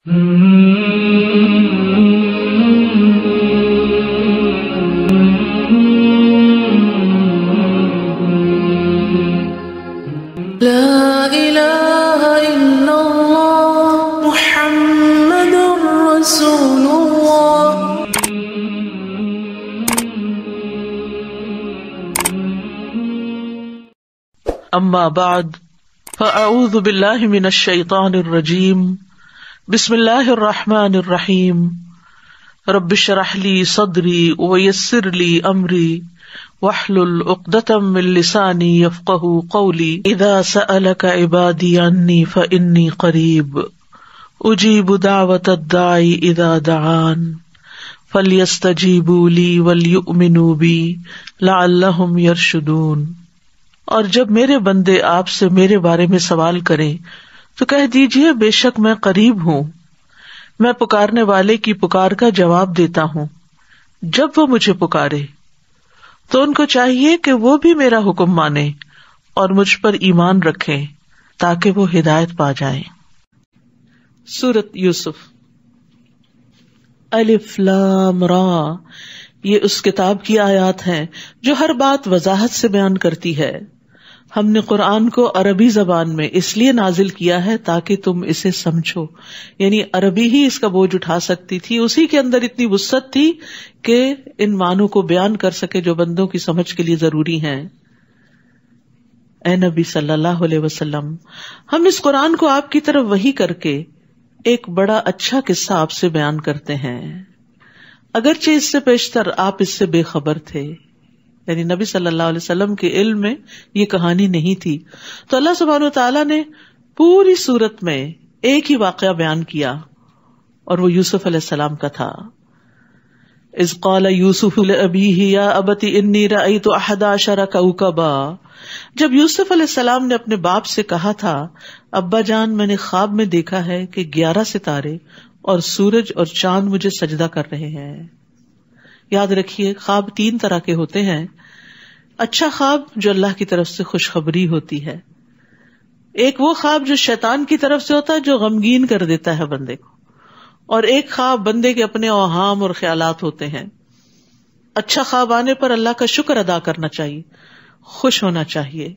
لا الہ الا اللہ محمد رسول اللہ. اما بعد فاعوذ باللہ من الشیطان الرجیم. بسم اللہ الرحمن الرحیم. رب اشرح لی صدری ویسر لی امری واحلل عقدۃ من لسانی یفقہوا قولی. اذا سألک عبادی عنی فانی قریب اجیب دعوۃ الداعی اذا دعان فلیستجیبوا لی ولیؤمنوا بی لعلہم یرشدون. اور جب میرے بندے آپ سے میرے بارے میں سوال کریں تو کہہ دیجئے بے شک میں قریب ہوں، میں پکارنے والے کی پکار کا جواب دیتا ہوں. جب وہ مجھے پکارے تو ان کو چاہیے کہ وہ بھی میرا حکم مانیں اور مجھ پر ایمان رکھیں تاکہ وہ ہدایت پا جائیں. سورۃ یوسف. الف لام را، یہ اس کتاب کی آیات ہیں جو ہر بات وضاحت سے بیان کرتی ہے. ہم نے قرآن کو عربی زبان میں اس لیے نازل کیا ہے تاکہ تم اسے سمجھو، یعنی عربی ہی اس کا بوجھ اٹھا سکتی تھی، اسی کے اندر اتنی وسعت تھی کہ ان معنوں کو بیان کر سکے جو بندوں کی سمجھ کے لیے ضروری ہیں. اے نبی صلی اللہ علیہ وسلم، ہم اس قرآن کو آپ کی طرف وحی کر کے ایک بڑا اچھا قصہ آپ سے بیان کرتے ہیں، اگرچہ اس سے پیشتر آپ اس سے بے خبر تھے. یعنی نبی صلی اللہ علیہ وسلم کے علم میں یہ کہانی نہیں تھی. تو اللہ سبحانہ وتعالیٰ نے پوری سورت میں ایک ہی واقعہ بیان کیا اور وہ یوسف علیہ السلام کا تھا. اذ قال یوسف لأبیہ یا ابت انی رأیت 11 کوکبا. جب یوسف علیہ السلام نے اپنے باپ سے کہا تھا ابا جان میں نے خواب میں دیکھا ہے کہ 11 ستارے اور سورج اور چاند مجھے سجدہ کر رہے ہیں. یاد رکھیے خواب 3 طرح کے ہوتے ہیں. اچھا خواب جو اللہ کی طرف سے خوشخبری ہوتی ہے، ایک وہ خواب جو شیطان کی طرف سے ہوتا ہے جو غمگین کر دیتا ہے بندے کو، اور ایک خواب بندے کے اپنے اوہام اور خیالات ہوتے ہیں. اچھا خواب آنے پر اللہ کا شکر ادا کرنا چاہیے، خوش ہونا چاہیے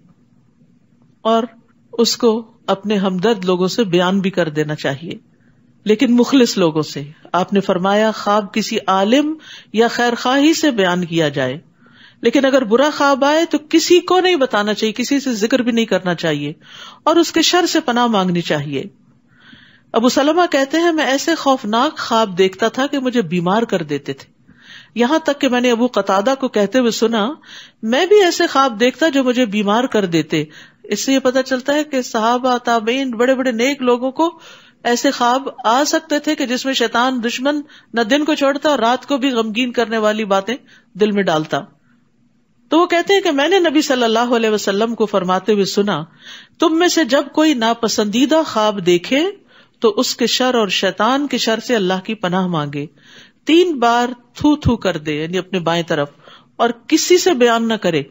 اور اس کو اپنے ہمدرد لوگوں سے بیان بھی کر دینا چاہیے، لیکن مخلص لوگوں سے. آپ نے فرمایا خواب کسی عالم یا خیر خواہی سے بیان کیا جائے، لیکن اگر برا خواب آئے تو کسی کو نہیں بتانا چاہیے، کسی سے ذکر بھی نہیں کرنا چاہیے اور اس کے شر سے پناہ مانگنی چاہیے. ابو سلمہ کہتے ہیں میں ایسے خوفناک خواب دیکھتا تھا کہ مجھے بیمار کر دیتے تھے، یہاں تک کہ میں نے ابو قتادہ کو کہتے ہوئے سنا میں بھی ایسے خواب دیکھتا جو مجھے بیمار کر دیتے. اس سے یہ پتہ چلتا ہے کہ صحابہ تابعین بڑے بڑے نیک لوگوں کو ایسے خواب آ سکتے تھے کہ جس میں شیطان دشمن نہ دن کو چھوڑتا اور رات کو بھی غمگین کرنے والی باتیں دل میں ڈالتا. تو وہ کہتے ہیں کہ میں نے نبی صلی اللہ علیہ وسلم کو فرماتے ہوئے سنا تم میں سے جب کوئی ناپسندیدہ خواب دیکھے تو اس کے شر اور شیطان کے شر سے اللہ کی پناہ مانگے، 3 بار تھو تھو کر دے، یعنی اپنے بائیں طرف، اور کسی سے بیان نہ کرے.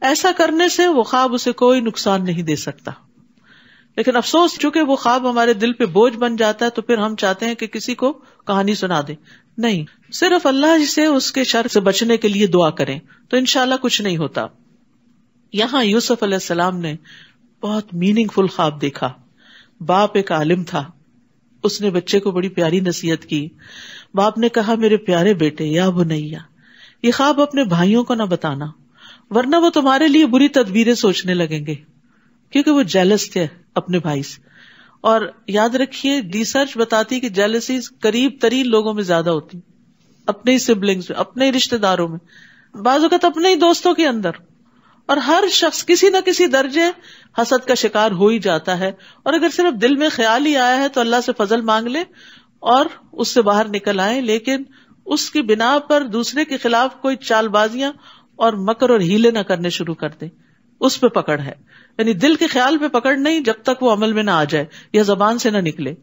ایسا کرنے سے وہ خواب اسے کوئی نقصان نہیں دے سکتا. لیکن افسوس چونکہ وہ خواب ہمارے دل پہ بوجھ بن جاتا ہے تو پھر ہم چاہتے ہیں کہ کسی کو کہانی سنا دیں. نہیں، صرف اللہ سے اس کے شر سے بچنے کے لیے دعا کریں تو انشاءاللہ کچھ نہیں ہوتا. یہاں یوسف علیہ السلام نے بہت میننگ فل خواب دیکھا. باپ ایک عالم تھا، اس نے بچے کو بڑی پیاری نصیحت کی. باپ نے کہا میرے پیارے بیٹے یا بنیا، یہ خواب اپنے بھائیوں کو نہ بتانا ورنہ وہ تمہارے لیے بری تدبیریں سوچنے لگیں گے، کیونکہ وہ جیلس تھے اپنے بھائی سے. اور یاد رکھیے ریسرچ بتاتی کہ جیلسی قریب ترین لوگوں میں زیادہ ہوتی، اپنے ہی سبلنگز میں، اپنے ہی رشتے داروں میں، بعض اوقات اپنے ہی دوستوں کے اندر. اور ہر شخص کسی نہ کسی درجے حسد کا شکار ہو ہی جاتا ہے. اور اگر صرف دل میں خیال ہی آیا ہے تو اللہ سے فضل مانگ لے اور اس سے باہر نکل آئے، لیکن اس کی بنا پر دوسرے کے خلاف کوئی چال بازیاں اور مکر اور ہیلے نہ کرنے شروع کر دیں، اس پہ پکڑ ہے. یعنی دل کے خیال پہ پکڑ نہیں جب تک وہ عمل میں نہ آ جائے یا زبان سے نہ نکلے.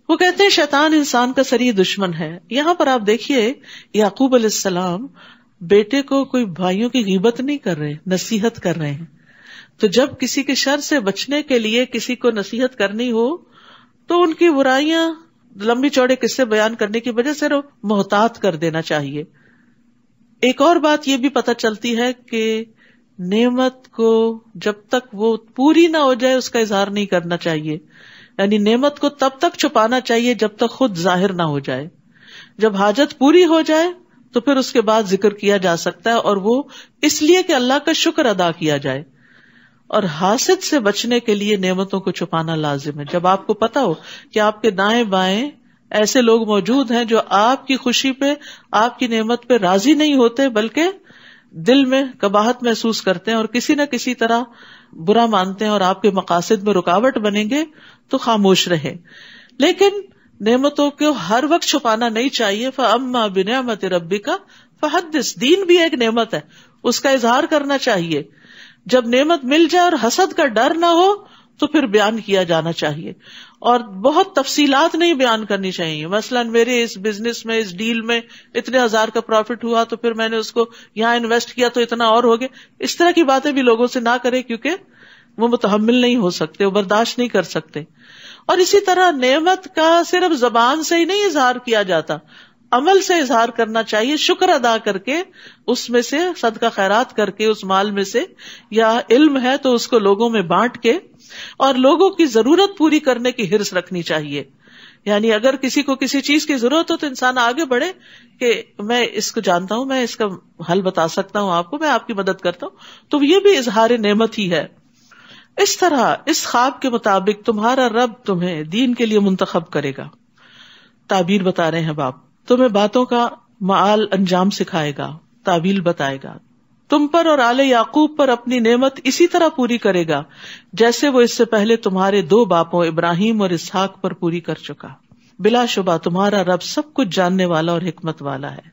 وہ کہتے ہیں شیطان انسان کا سری دشمن ہے. یہاں پر آپ دیکھیے یعقوب علیہ السلام بیٹے کو کوئی بھائیوں کی غیبت نہیں کر رہے، نصیحت کر رہے ہیں. تو جب کسی کے شر سے بچنے کے لیے کسی کو نصیحت کرنی ہو تو ان کی برائیاں لمبی چوڑے قصے بیان کرنے کی وجہ سے محتاط کر دینا چاہیے. ایک اور بات یہ بھی پتہ چلتی ہے کہ نعمت کو جب تک وہ پوری نہ ہو جائے اس کا اظہار نہیں کرنا چاہیے. یعنی نعمت کو تب تک چھپانا چاہیے جب تک خود ظاہر نہ ہو جائے. جب حاجت پوری ہو جائے تو پھر اس کے بعد ذکر کیا جا سکتا ہے، اور وہ اس لیے کہ اللہ کا شکر ادا کیا جائے. اور حاسد سے بچنے کے لیے نعمتوں کو چھپانا لازم ہے. جب آپ کو پتا ہو کہ آپ کے دائیں بائیں ایسے لوگ موجود ہیں جو آپ کی خوشی پہ، آپ کی نعمت پہ راضی نہیں ہوتے، بلکہ دل میں قباحت محسوس کرتے ہیں اور کسی نہ کسی طرح برا مانتے ہیں اور آپ کے مقاصد میں رکاوٹ بنیں گے، تو خاموش رہیں. لیکن نعمتوں کو ہر وقت چھپانا نہیں چاہیے. فَأَمَّا بِنِعْمَتِ رَبِّكَ فَحَدِّثْ. دین بھی ایک نعمت ہے، اس کا اظہار کرنا چاہیے. جب نعمت مل جائے اور حسد کا ڈر نہ ہو تو پھر بیان کیا جانا چاہیے، اور بہت تفصیلات نہیں بیان کرنی چاہیے. مثلا میرے اس بزنس میں، اس ڈیل میں اتنے ہزار کا پروفٹ ہوا تو پھر میں نے اس کو یہاں انویسٹ کیا تو اتنا اور ہو گیا. اس طرح کی باتیں بھی لوگوں سے نہ کرے، کیونکہ وہ متحمل نہیں ہو سکتے، وہ برداشت نہیں کر سکتے. اور اسی طرح نعمت کا صرف زبان سے ہی نہیں اظہار کیا جاتا، عمل سے اظہار کرنا چاہیے. شکر ادا کر کے، اس میں سے صدقہ خیرات کر کے، اس مال میں سے، یا علم ہے تو اس کو لوگوں میں بانٹ کے، اور لوگوں کی ضرورت پوری کرنے کی حرص رکھنی چاہیے. یعنی اگر کسی کو کسی چیز کی ضرورت ہو تو انسان آگے بڑھے کہ میں اس کو جانتا ہوں، میں اس کا حل بتا سکتا ہوں آپ کو، میں آپ کی مدد کرتا ہوں. تو یہ بھی اظہار نعمت ہی ہے. اس طرح اس خواب کے مطابق تمہارا رب تمہیں دین کے لیے منتخب کرے گا. تعبیر بتا رہے ہیں باپ، تمہیں باتوں کا معال انجام سکھائے گا، تعبیر بتائے گا. تم پر اور آل یعقوب پر اپنی نعمت اسی طرح پوری کرے گا جیسے وہ اس سے پہلے تمہارے دو باپوں ابراہیم اور اسحاق پر پوری کر چکا. بلا شبہ تمہارا رب سب کچھ جاننے والا اور حکمت والا ہے.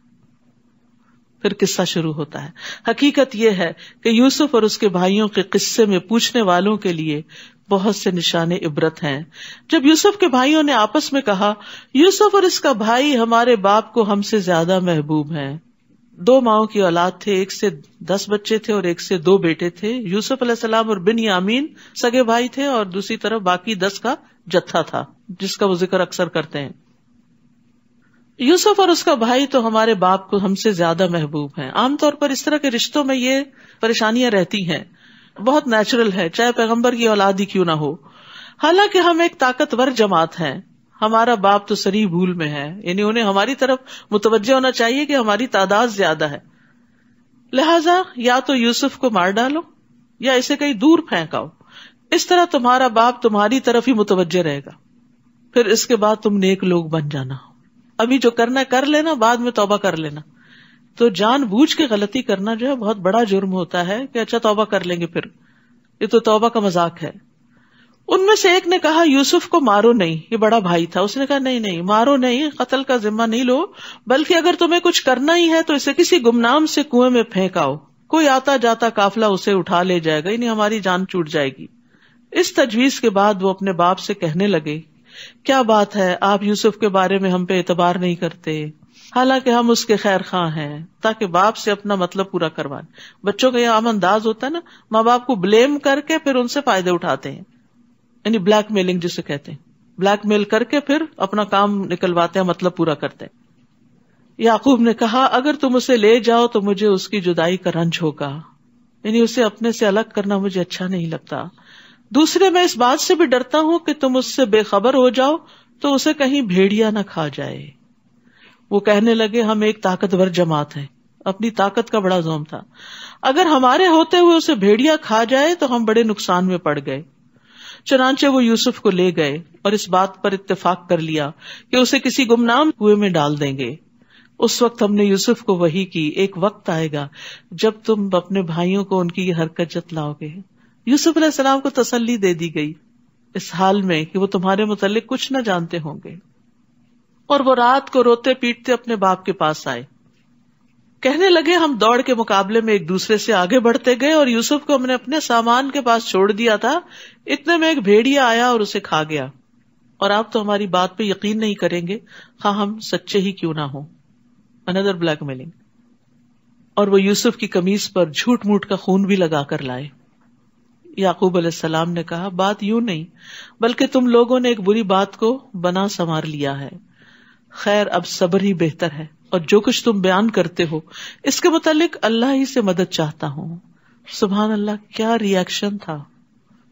پھر قصہ شروع ہوتا ہے. حقیقت یہ ہے کہ یوسف اور اس کے بھائیوں کے قصے میں پوچھنے والوں کے لیے بہت سے نشان عبرت ہیں. جب یوسف کے بھائیوں نے آپس میں کہا، یوسف اور اس کا بھائی ہمارے باپ کو ہم سے زیادہ محبوب ہیں. دو ماؤں کی اولاد تھے، ایک سے 10 بچے تھے اور ایک سے 2 بیٹے تھے. یوسف علیہ السلام اور بنیامین سگے بھائی تھے، اور دوسری طرف باقی 10 کا جتھا تھا جس کا وہ ذکر اکثر کرتے ہیں. یوسف اور اس کا بھائی تو ہمارے باپ کو ہم سے زیادہ محبوب ہیں. عام طور پر اس طرح کے رشتوں میں یہ پریشانیاں رہتی ہیں، بہت نیچرل ہے، چاہے پیغمبر کی اولاد ہی کیوں نہ ہو. حالانکہ ہم ایک طاقتور جماعت ہیں، ہمارا باپ تو سری بھول میں ہے. یعنی انہیں ہماری طرف متوجہ ہونا چاہیے کہ ہماری تعداد زیادہ ہے، لہذا یا تو یوسف کو مار ڈالو یا اسے کہیں دور پھینکاؤ. اس طرح تمہارا باپ تمہاری طرف ہی متوجہ رہے گا، پھر اس کے بعد تم نیک لوگ بن جانا. ابھی جو کرنا کر لینا، بعد میں توبہ کر لینا. تو جان بوجھ کے غلطی کرنا جو ہے بہت بڑا جرم ہوتا ہے کہ اچھا توبہ کر لیں گے، پھر یہ تو توبہ کا مذاق ہے. ان میں سے ایک نے کہا، یوسف کو مارو نہیں. یہ بڑا بھائی تھا، اس نے کہا نہیں مارو نہیں، قتل کا ذمہ نہیں لو، بلکہ اگر تمہیں کچھ کرنا ہی ہے تو اسے کسی گمنام سے کنویں میں پھینکاؤ، کوئی آتا جاتا قافلہ اسے اٹھا لے جائے گا، یعنی ہماری جان چھوٹ جائے گی. اس تجویز کے بعد وہ اپنے باپ سے کہنے لگے، کیا بات ہے آپ یوسف کے بارے میں ہم پہ اعتبار نہیں کرتے، حالانکہ ہم اس کے خیر خواہ ہیں، تاکہ باپ سے اپنا مطلب پورا کروائیں. بچوں کا یہ عام انداز ہوتا ہے نا، ماں باپ کو بلیم کر کے پھر ان سے فائدے اٹھاتے ہیں، یعنی بلیک میلنگ جسے کہتے ہیں. بلیک میل کر کے پھر اپنا کام نکلواتے ہیں، مطلب پورا کرتے ہیں. یعقوب نے کہا، اگر تم اسے لے جاؤ تو مجھے اس کی جدائی کا رنج ہوگا، یعنی اسے اپنے سے الگ کرنا مجھے اچھا نہیں لگتا. دوسرے میں اس بات سے بھی ڈرتا ہوں کہ تم اس سے بے خبر ہو جاؤ تو اسے کہیں بھیڑیا نہ کھا جائے. وہ کہنے لگے، ہم ایک طاقتور جماعت ہیں. اپنی طاقت کا بڑا زوم تھا. اگر ہمارے ہوتے ہوئے اسے بھیڑیا کھا جائے تو ہم بڑے نقصان میں پڑ گئے. چنانچہ وہ یوسف کو لے گئے اور اس بات پر اتفاق کر لیا کہ اسے کسی گمنام کنویں میں ڈال دیں گے. اس وقت ہم نے یوسف کو وحی کی، ایک وقت آئے گا جب تم اپنے بھائیوں کو ان کی یہ حرکت جتلاؤ گے. یوسف علیہ السلام کو تسلی دے دی گئی اس حال میں کہ وہ تمہارے متعلق کچھ نہ جانتے ہوں گے. اور وہ رات کو روتے پیٹتے اپنے باپ کے پاس آئے. کہنے لگے، ہم دوڑ کے مقابلے میں ایک دوسرے سے آگے بڑھتے گئے اور یوسف کو ہم نے اپنے سامان کے پاس چھوڑ دیا تھا، اتنے میں ایک بھیڑیا آیا اور اسے کھا گیا. اور آپ تو ہماری بات پہ یقین نہیں کریں گے، ہاں ہم سچے ہی کیوں نہ ہوں. اندر بلیک میلنگ. اور وہ یوسف کی قمیص پر جھوٹ موٹ کا خون بھی لگا کر لائے. یعقوب علیہ السلام نے کہا بات یوں نہیں بلکہ تم لوگوں نے ایک بری بات کو بنا سنوار لیا ہے، خیر اب صبر ہی بہتر ہے، اور جو کچھ تم بیان کرتے ہو اس کے متعلق اللہ ہی سے مدد چاہتا ہوں۔ سبحان اللہ، کیا ریئیکشن تھا،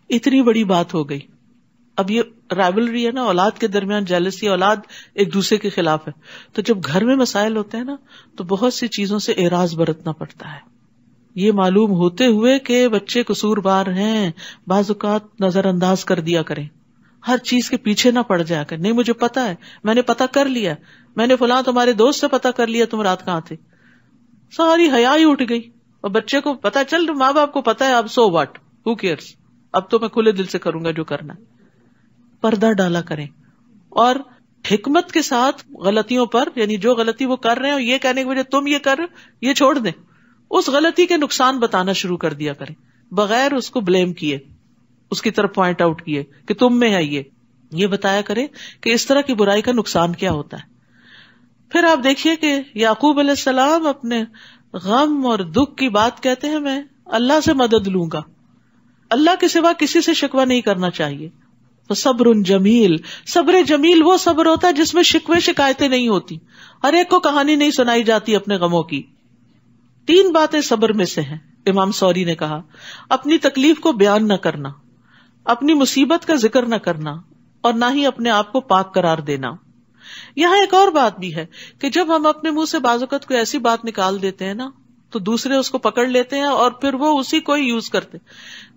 اتنی بڑی بات ہو گئی۔ اب یہ رائولری ہے نا، اولاد کے درمیان جیلسی، اولاد ایک دوسرے کے خلاف ہے، تو جب گھر میں مسائل ہوتے ہیں نا تو بہت سی چیزوں سے اعراض برتنا پڑتا ہے۔ یہ معلوم ہوتے ہوئے کہ بچے قصوروار ہیں، بعض اوقات نظر انداز کر دیا کریں، ہر چیز کے پیچھے نہ پڑ جایا کریں، نہیں مجھے پتا ہے، میں نے پتا کر لیا، میں نے فلاں تمہارے دوست سے پتا کر لیا تم رات کہاں تھے، ساری حیا ہی اٹھ گئی، اور بچے کو پتا چل ماں باپ کو پتا ہے، اب سو واٹ، ہو کیئرس، اب تو میں کھلے دل سے کروں گا جو کرنا ہے۔ پردہ ڈالا کریں، اور حکمت کے ساتھ غلطیوں پر، یعنی جو غلطی وہ کر رہے ہیں یہ کہنے کی وجہ تم یہ کر یہ چھوڑ دیں، اس غلطی کے نقصان بتانا شروع کر دیا کریں بغیر اس کو بلیم کیے، اس کی طرف پوائنٹ آؤٹ کیے کہ تم میں ہے یہ بتایا کریں کہ اس طرح کی برائی کا نقصان کیا ہوتا ہے۔ پھر آپ دیکھیے کہ یعقوب علیہ السلام اپنے غم اور دکھ کی بات کہتے ہیں میں اللہ سے مدد لوں گا، اللہ کے سوا کسی سے شکوہ نہیں کرنا چاہیے۔ صبر جمیل، صبر جمیل وہ صبر ہوتا ہے جس میں شکوے شکایتیں نہیں ہوتی، ہر ایک کو کہانی نہیں سنائی جاتی اپنے غموں کی۔ 3 باتیں صبر میں سے ہیں، امام سوری نے کہا، اپنی تکلیف کو بیان نہ کرنا، اپنی مصیبت کا ذکر نہ کرنا، اور نہ ہی اپنے آپ کو پاک قرار دینا۔ یہاں ایک اور بات بھی ہے کہ جب ہم اپنے منہ سے بعض اوقات کوئی ایسی بات نکال دیتے ہیں نا تو دوسرے اس کو پکڑ لیتے ہیں اور پھر وہ اسی کو ہی یوز کرتے۔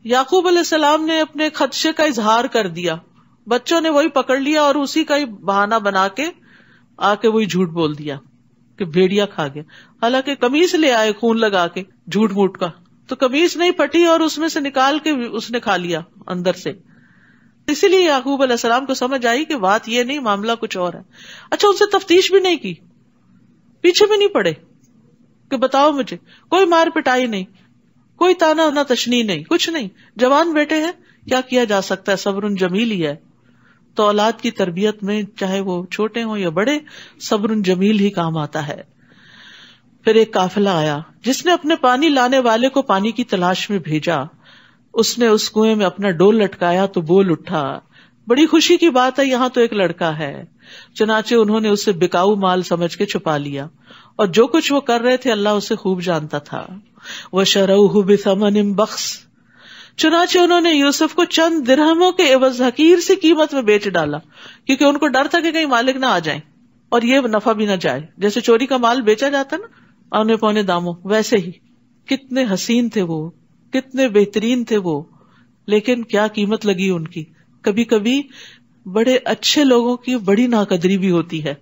یعقوب علیہ السلام نے اپنے خدشے کا اظہار کر دیا، بچوں نے وہی پکڑ لیا اور اسی کا ہی بہانہ بنا کے آ کے وہی جھوٹ بول دیا کہ بھیڑیا کھا گیا، حالانکہ قمیص لے آئے خون لگا کے جھوٹ موٹ کا، تو قمیص نہیں پھٹی اور اس میں سے نکال کے اس نے کھا لیا اندر سے۔ اسی لیے یعقوب علیہ السلام کو سمجھ آئی کہ بات یہ نہیں، معاملہ کچھ اور ہے۔ اچھا، ان سے تفتیش بھی نہیں کی، پیچھے بھی نہیں پڑے کہ بتاؤ مجھے، کوئی مار پٹائی نہیں، کوئی تانا نہ تشنی نہیں، کچھ نہیں، جوان بیٹے ہیں، کیا کیا جا سکتا ہے، صبر جمیل ہی ہے۔ تو اولاد کی تربیت میں چاہے وہ چھوٹے ہوں یا بڑے، صبر جمیل ہی کام آتا ہے۔ پھر ایک قافلہ آیا جس نے اپنے پانی لانے والے کو پانی کی تلاش میں بھیجا، اس نے اس کنویں میں اپنا ڈول لٹکایا تو بول اٹھا، بڑی خوشی کی بات ہے، یہاں تو ایک لڑکا ہے۔ چنانچہ انہوں نے اسے بکاؤ مال سمجھ کے چھپا لیا، اور جو کچھ وہ کر رہے تھے اللہ اسے خوب جانتا تھا۔ وَشَرَوْهُ بِثَمَنٍ بَخْسٍ، چنانچہ انہوں نے یوسف کو چند درہموں کے عوض حقیر سی قیمت میں بیچ ڈالا، کیونکہ ان کو ڈر تھا کہ کہیں مالک نہ آ جائیں اور یہ نفع بھی نہ جائے، جیسے چوری کا مال بیچا جاتا نا اونے پونے داموں، ویسے ہی۔ کتنے حسین تھے وہ، کتنے بہترین تھے وہ، لیکن کیا قیمت لگی ان کی۔ کبھی کبھی بڑے اچھے لوگوں کی بڑی ناقدری بھی ہوتی ہے،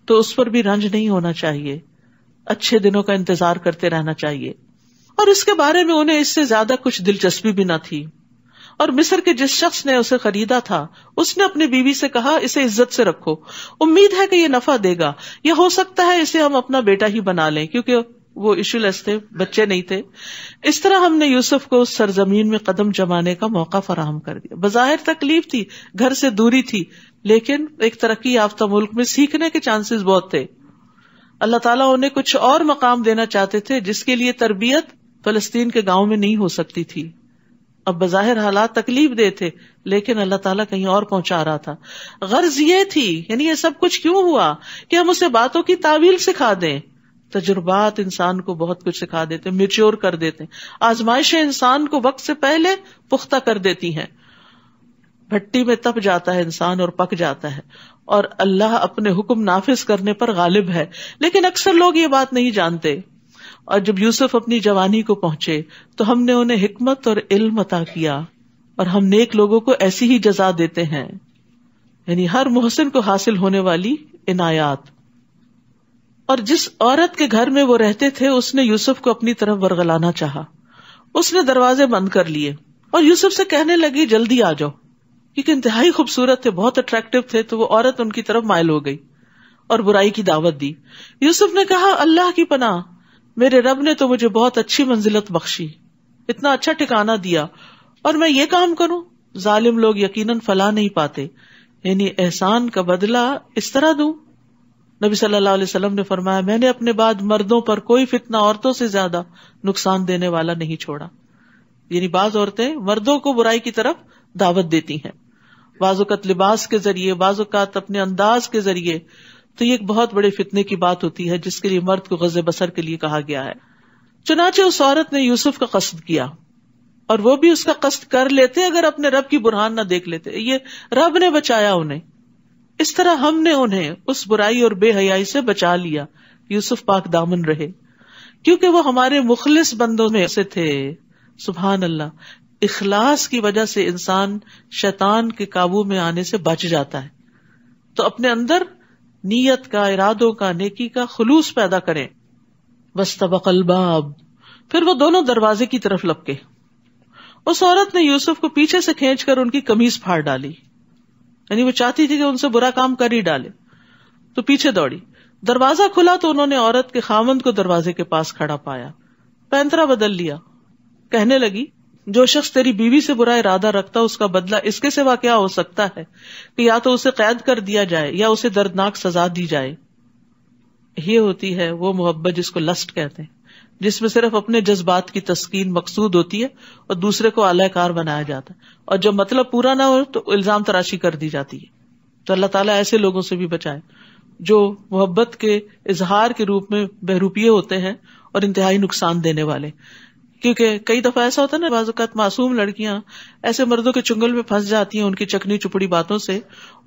تو اس پر بھی رنج نہیں ہونا چاہیے، اچھے دنوں کا انتظار کرتے رہنا چاہیے۔ اور اس کے بارے میں انہیں اس سے زیادہ کچھ دلچسپی بھی نہ تھی۔ اور مصر کے جس شخص نے اسے خریدا تھا اس نے اپنی بیوی سے کہا اسے عزت سے رکھو، امید ہے کہ یہ نفع دے گا، یا ہو سکتا ہے اسے ہم اپنا بیٹا ہی بنا لیں، کیونکہ وہ ایشو لیس تھے، بچے نہیں تھے۔ اس طرح ہم نے یوسف کو اس سرزمین میں قدم جمانے کا موقع فراہم کر دیا۔ بظاہر تکلیف تھی، گھر سے دوری تھی، لیکن ایک ترقی یافتہ ملک میں سیکھنے کے چانسز بہت تھے۔ اللہ تعالیٰ انہیں کچھ اور مقام دینا چاہتے تھے جس کے لیے تربیت فلسطین کے گاؤں میں نہیں ہو سکتی تھی۔ اب بظاہر حالات تکلیف دہ تھے، لیکن اللہ تعالیٰ کہیں اور پہنچا رہا تھا۔ غرض یہ تھی، یعنی یہ سب کچھ کیوں ہوا کہ ہم اسے باتوں کی تعویل سکھا دیں۔ تجربات انسان کو بہت کچھ سکھا دیتے، میچور کر دیتے، آزمائشیں انسان کو وقت سے پہلے پختہ کر دیتی ہیں۔ بھٹی میں تپ جاتا ہے انسان اور پک جاتا ہے، اور اللہ اپنے حکم نافذ کرنے پر غالب ہے، لیکن اکثر لوگ یہ بات نہیں جانتے۔ اور جب یوسف اپنی جوانی کو پہنچے تو ہم نے انہیں حکمت اور علم عطا کیا، اور ہم نیک لوگوں کو ایسی ہی جزا دیتے ہیں، یعنی ہر محسن کو حاصل ہونے والی عنایات۔ اور جس عورت کے گھر میں وہ رہتے تھے اس نے یوسف کو اپنی طرف ورغلانا چاہا، اس نے دروازے بند کر لیے اور یوسف سے کہنے لگی جلدی آ جاؤ، کیونکہ انتہائی خوبصورت تھے، بہت اٹریکٹیو تھے، تو وہ عورت ان کی طرف مائل ہو گئی اور برائی کی دعوت دی۔ یوسف نے کہا اللہ کی پناہ، میرے رب نے تو مجھے بہت اچھی منزلت بخشی، اتنا اچھا ٹھکانہ دیا، اور میں یہ کام کروں؟ ظالم لوگ یقیناً فلاح نہیں پاتے، یعنی احسان کا بدلہ اس طرح دوں۔ نبی صلی اللہ علیہ وسلم نے فرمایا میں نے اپنے بعد مردوں پر کوئی فتنہ عورتوں سے زیادہ نقصان دینے والا نہیں چھوڑا۔ یعنی بعض عورتیں مردوں کو برائی کی طرف دعوت دیتی ہیں، بعض اوقات لباس کے ذریعے، بعض اوقات اپنے انداز کے ذریعے. تو یہ ایک بہت بڑے فتنے کی بات ہوتی ہے جس کے لیے مرد کو غض بصر کے لیے کہا گیا ہے. چنانچہ اس عورت نے یوسف کا قصد کیا، اور وہ بھی اس کا قصد کر لیتے اگر اپنے رب کی برہان نہ دیکھ لیتے. یہ رب نے بچایا انہیں. اس طرح ہم نے انہیں اس برائی اور بے حیائی سے بچا لیا. یوسف پاک دامن رہے کیونکہ وہ ہمارے مخلص بندوں میں سے تھے. سبحان اللہ. اخلاص کی وجہ سے انسان شیطان کے قابو میں آنے سے بچ جاتا ہے. تو اپنے اندر نیت کا، ارادوں کا، نیکی کا خلوص پیدا کریں. واستبق الباب، پھر وہ دونوں دروازے کی طرف لپکے. اس عورت نے یوسف کو پیچھے سے کھینچ کر ان کی قمیص پھاڑ ڈالی، یعنی وہ چاہتی تھی کہ ان سے برا کام کر ہی ڈالے، تو پیچھے دوڑی. دروازہ کھلا تو انہوں نے عورت کے خاوند کو دروازے کے پاس کھڑا پایا. پینترا بدل لیا. کہنے لگی، جو شخص تیری بیوی سے برا ارادہ رکھتا اس کا بدلہ اس کے سوا کیا ہو سکتا ہے کہ یا تو اسے قید کر دیا جائے یا اسے دردناک سزا دی جائے. یہ ہوتی ہے وہ محبت جس کو لسٹ کہتے ہیں، جس میں صرف اپنے جذبات کی تسکین مقصود ہوتی ہے اور دوسرے کو اعلی کار بنایا جاتا ہے، اور جب مطلب پورا نہ ہو تو الزام تراشی کر دی جاتی ہے. تو اللہ تعالیٰ ایسے لوگوں سے بھی بچائے جو محبت کے اظہار کے روپ میں بہروپیے ہوتے ہیں اور انتہائی نقصان دینے والے. کیونکہ کئی دفعہ ایسا ہوتا ہے نا، بعض اوقات معصوم لڑکیاں ایسے مردوں کے چنگل میں پھنس جاتی ہیں ان کی چکنی چپڑی باتوں سے.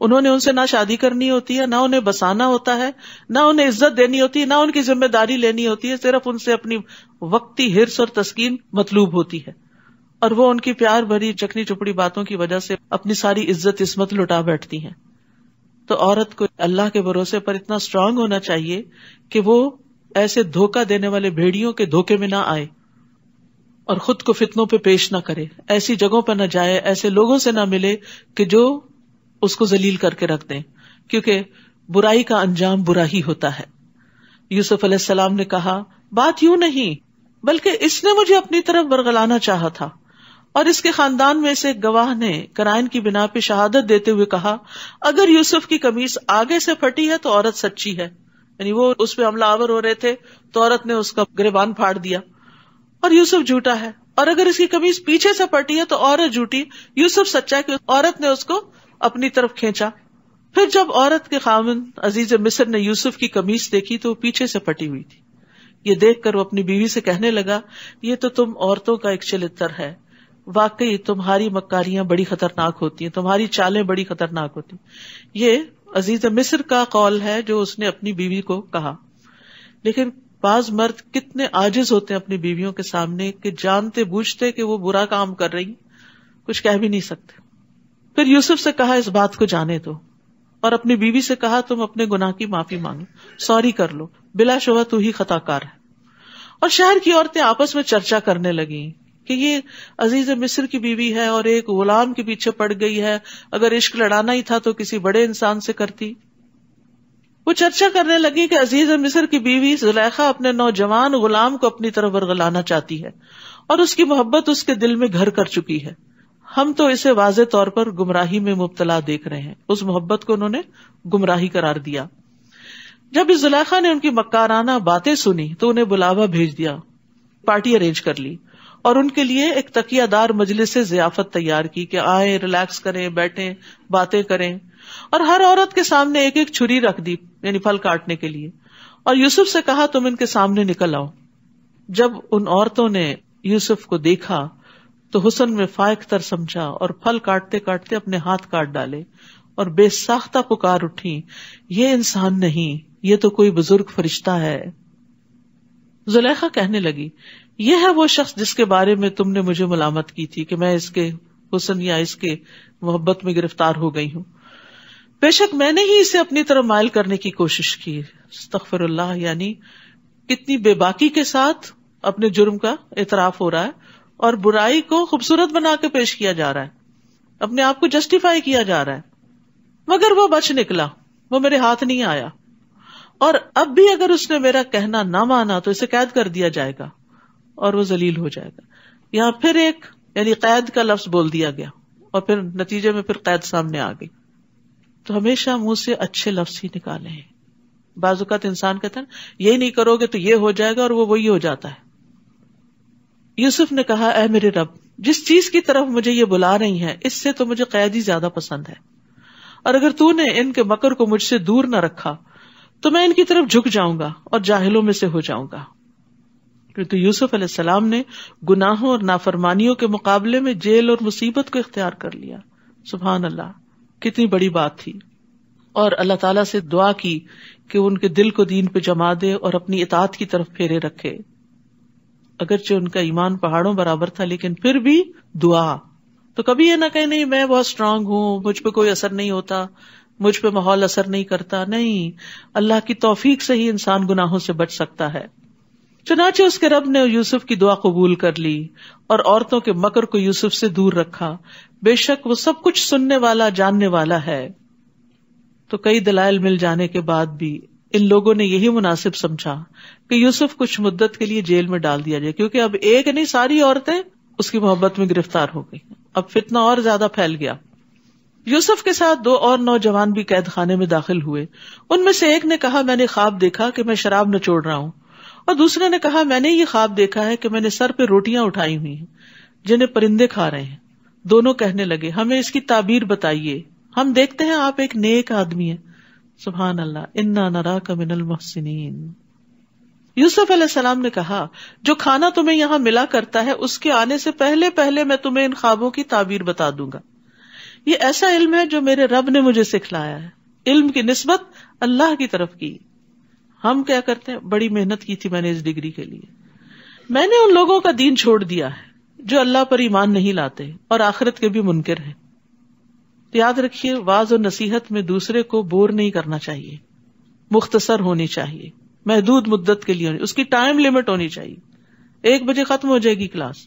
انہوں نے ان سے نہ شادی کرنی ہوتی ہے، نہ انہیں بسانا ہوتا ہے، نہ انہیں عزت دینی ہوتی ہے، نہ ان کی ذمہ داری لینی ہوتی ہے. صرف ان سے اپنی وقتی حرص اور تسکین مطلوب ہوتی ہے، اور وہ ان کی پیار بھری چکنی چپڑی باتوں کی وجہ سے اپنی ساری عزت عصمت لٹا بیٹھتی ہیں. تو عورت کو اللہ کے بھروسے پر اتنا اسٹرانگ ہونا چاہیے کہ وہ ایسے دھوکہ دینے والے بھیڑیوں کے دھوکے میں نہ آئے اور خود کو فتنوں پہ پیش نہ کرے، ایسی جگہوں پہ نہ جائے، ایسے لوگوں سے نہ ملے کہ جو اس کو ذلیل کر کے رکھ دیں، کیونکہ برائی کا انجام برا ہی ہوتا ہے. یوسف علیہ السلام نے کہا، بات یوں نہیں بلکہ اس نے مجھے اپنی طرف برگلانا چاہا تھا. اور اس کے خاندان میں سے ایک گواہ نے قرائن کی بنا پہ شہادت دیتے ہوئے کہا، اگر یوسف کی قمیص آگے سے پھٹی ہے تو عورت سچی ہے. یعنی وہ اس پہ حملہ آور ہو رہے تھے تو عورت نے اس کا گریبان پھاڑ دیا، اور یوسف جھوٹا ہے. اور اگر اس کی قمیص پیچھے سے پھٹی ہے تو عورت جھوٹی، یوسف سچا ہے کہ عورت نے اس کو اپنی طرف کھینچا. پھر جب عورت کے خاوند عزیز مصر نے یوسف کی قمیص دیکھی تو وہ پیچھے سے پھٹی ہوئی تھی. یہ دیکھ کر وہ اپنی بیوی سے کہنے لگا، یہ تو تم عورتوں کا ایک چلتر ہے، واقعی تمہاری مکاریاں بڑی خطرناک ہوتی ہیں، تمہاری چالیں بڑی خطرناک ہوتی ہیں. یہ عزیز مصر کا قول ہے جو اس نے اپنی بیوی کو کہا. لیکن بعض مرد کتنے عاجز ہوتے ہیں اپنی بیویوں کے سامنے کہ جانتے بوجھتے کہ وہ برا کام کر رہی کچھ کہہ بھی نہیں سکتے. پھر یوسف سے کہا، اس بات کو جانے دو، اور اپنی بیوی سے کہا، تم اپنے گناہ کی معافی مانگو، سوری کر لو، بلا شبہ تو ہی خطا کار ہے. اور شہر کی عورتیں آپس میں چرچا کرنے لگیں کہ یہ عزیز مصر کی بیوی ہے اور ایک غلام کے پیچھے پڑ گئی ہے، اگر عشق لڑانا ہی تھا تو کسی بڑے انسان سے کرتی. وہ چرچا کرنے لگی کہ عزیز مصر کی بیوی زلیخا اپنے نوجوان غلام کو اپنی طرف ورغلانا چاہتی ہے اور اس کی محبت اس کے دل میں گھر کر چکی ہے. ہم تو اسے واضح طور پر گمراہی میں مبتلا دیکھ رہے ہیں. اس محبت کو انہوں نے گمراہی قرار دیا. جب اس زلیخا نے ان کی مکارانہ باتیں سنی تو انہیں بلاوا بھیج دیا، پارٹی ارینج کر لی اور ان کے لیے ایک تکیہ دار مجلس سے ضیافت تیار کی کہ آئیں، ریلیکس کریں، بیٹھیں، باتیں کریں. اور ہر عورت کے سامنے ایک ایک چھری رکھ دی، یعنی پھل کاٹنے کے لیے، اور یوسف سے کہا، تم ان کے سامنے نکل آؤ. جب ان عورتوں نے یوسف کو دیکھا تو حسن میں فائق تر سمجھا اور پھل کاٹتے کاٹتے اپنے ہاتھ کاٹ ڈالے اور بے ساختہ پکار اٹھی، یہ انسان نہیں، یہ تو کوئی بزرگ فرشتہ ہے. زلیخا کہنے لگی، یہ ہے وہ شخص جس کے بارے میں تم نے مجھے ملامت کی تھی کہ میں اس کے حسن یا اس کے محبت میں گرفتار ہو گئی ہوں. بے شک میں نے ہی اسے اپنی طرف مائل کرنے کی کوشش کی. استغفر اللہ، یعنی کتنی بے باکی کے ساتھ اپنے جرم کا اعتراف ہو رہا ہے اور برائی کو خوبصورت بنا کے پیش کیا جا رہا ہے، اپنے آپ کو جسٹیفائی کیا جا رہا ہے. مگر وہ بچ نکلا، وہ میرے ہاتھ نہیں آیا، اور اب بھی اگر اس نے میرا کہنا نہ مانا تو اسے قید کر دیا جائے گا اور وہ ذلیل ہو جائے گا. یہاں پھر ایک یعنی قید کا لفظ بول دیا گیا اور پھر نتیجے میں پھر قید سامنے آ گئی. تو ہمیشہ منہ سے اچھے لفظ ہی نکالے ہیں. بعض اوقات انسان کہتا ہے یہ نہیں کرو گے تو یہ ہو جائے گا، اور وہ وہی ہو جاتا ہے. یوسف نے کہا، اے میرے رب، جس چیز کی طرف مجھے یہ بلا رہی ہیں اس سے تو مجھے قید ہی زیادہ پسند ہے، اور اگر تو نے ان کے مکر کو مجھ سے دور نہ رکھا تو میں ان کی طرف جھک جاؤں گا اور جاہلوں میں سے ہو جاؤں گا. تو یوسف علیہ السلام نے گناہوں اور نافرمانیوں کے مقابلے میں جیل اور مصیبت کو اختیار کر لیا. سبحان اللہ، کتنی بڑی بات تھی. اور اللہ تعالیٰ سے دعا کی کہ ان کے دل کو دین پہ جما دے اور اپنی اطاعت کی طرف پھیرے رکھے. اگرچہ ان کا ایمان پہاڑوں برابر تھا لیکن پھر بھی دعا. تو کبھی یہ نہ کہیں نہیں میں بہت اسٹرانگ ہوں، مجھ پہ کوئی اثر نہیں ہوتا، مجھ پہ ماحول اثر نہیں کرتا. نہیں، اللہ کی توفیق سے ہی انسان گناہوں سے بچ سکتا ہے. چنانچہ اس کے رب نے یوسف کی دعا قبول کر لی اور عورتوں کے مکر کو یوسف سے دور رکھا. بے شک وہ سب کچھ سننے والا جاننے والا ہے. تو کئی دلائل مل جانے کے بعد بھی ان لوگوں نے یہی مناسب سمجھا کہ یوسف کچھ مدت کے لیے جیل میں ڈال دیا جائے، کیونکہ اب ایک نہیں ساری عورتیں اس کی محبت میں گرفتار ہو گئی. اب فتنہ اور زیادہ پھیل گیا. یوسف کے ساتھ 2 اور نوجوان بھی قید خانے میں داخل ہوئے. ان میں سے ایک نے کہا میں نے خواب دیکھا کہ میں شراب نچوڑ رہا ہوں، اور دوسرے نے کہا میں نے یہ خواب دیکھا ہے کہ میں نے سر پہ روٹیاں اٹھائی ہوئی ہیں جنہیں پرندے کھا رہے ہیں. دونوں کہنے لگے ہمیں اس کی تعبیر بتائیے، ہم دیکھتے ہیں آپ ایک نیک آدمی ہیں. سبحان اللہ، انا نراک من المحسنین. یوسف علیہ السلام نے کہا جو کھانا تمہیں یہاں ملا کرتا ہے اس کے آنے سے پہلے پہلے میں تمہیں ان خوابوں کی تعبیر بتا دوں گا. یہ ایسا علم ہے جو میرے رب نے مجھے سکھلایا ہے. علم کی نسبت اللہ کی طرف کی. ہم کیا کرتے ہیں، بڑی محنت کی تھی میں نے اس ڈگری کے لیے. میں نے ان لوگوں کا دین چھوڑ دیا ہے جو اللہ پر ایمان نہیں لاتے اور آخرت کے بھی منکر ہیں. یاد رکھیے واعظ و نصیحت میں دوسرے کو بور نہیں کرنا چاہیے، مختصر ہونی چاہیے، محدود مدت کے لیے اس کی ٹائم لمٹ ہونی چاہیے. 1 بجے ختم ہو جائے گی کلاس،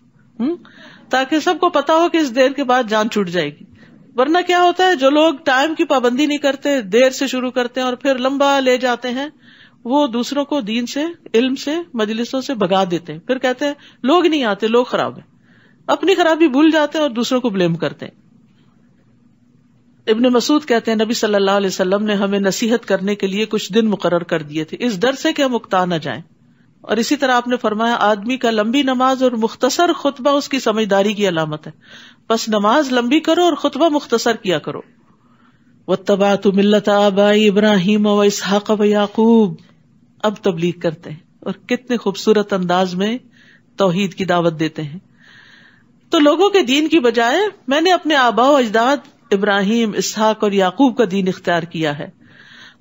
تاکہ سب کو پتا ہو کہ اس دیر کے بعد جان چھوٹ جائے گی. ورنہ کیا ہوتا ہے، جو لوگ ٹائم کی پابندی نہیں کرتے، دیر سے شروع کرتے ہیں اور پھر لمبا لے جاتے ہیں، وہ دوسروں کو دین سے، علم سے، مجلسوں سے بھگا دیتے ہیں. پھر کہتے ہیں لوگ نہیں آتے، لوگ خراب ہیں. اپنی خرابی بھول جاتے ہیں اور دوسروں کو بلیم کرتے ہیں. ابن مسعود کہتے ہیں نبی صلی اللہ علیہ وسلم نے ہمیں نصیحت کرنے کے لیے کچھ دن مقرر کر دیے تھے اس ڈر سے کہ ہم اکتا نہ جائیں. اور اسی طرح آپ نے فرمایا آدمی کا لمبی نماز اور مختصر خطبہ اس کی سمجھداری کی علامت ہے، بس نماز لمبی کرو اور خطبہ مختصر کیا کرو. واتبعت ملت آبائی ابراہیم و اسحاق و یعقوب. اب تبلیغ کرتے ہیں اور کتنے خوبصورت انداز میں توحید کی دعوت دیتے ہیں. تو لوگوں کے دین کی بجائے میں نے اپنے آباء و اجداد ابراہیم، اسحاق اور یعقوب کا دین اختیار کیا ہے.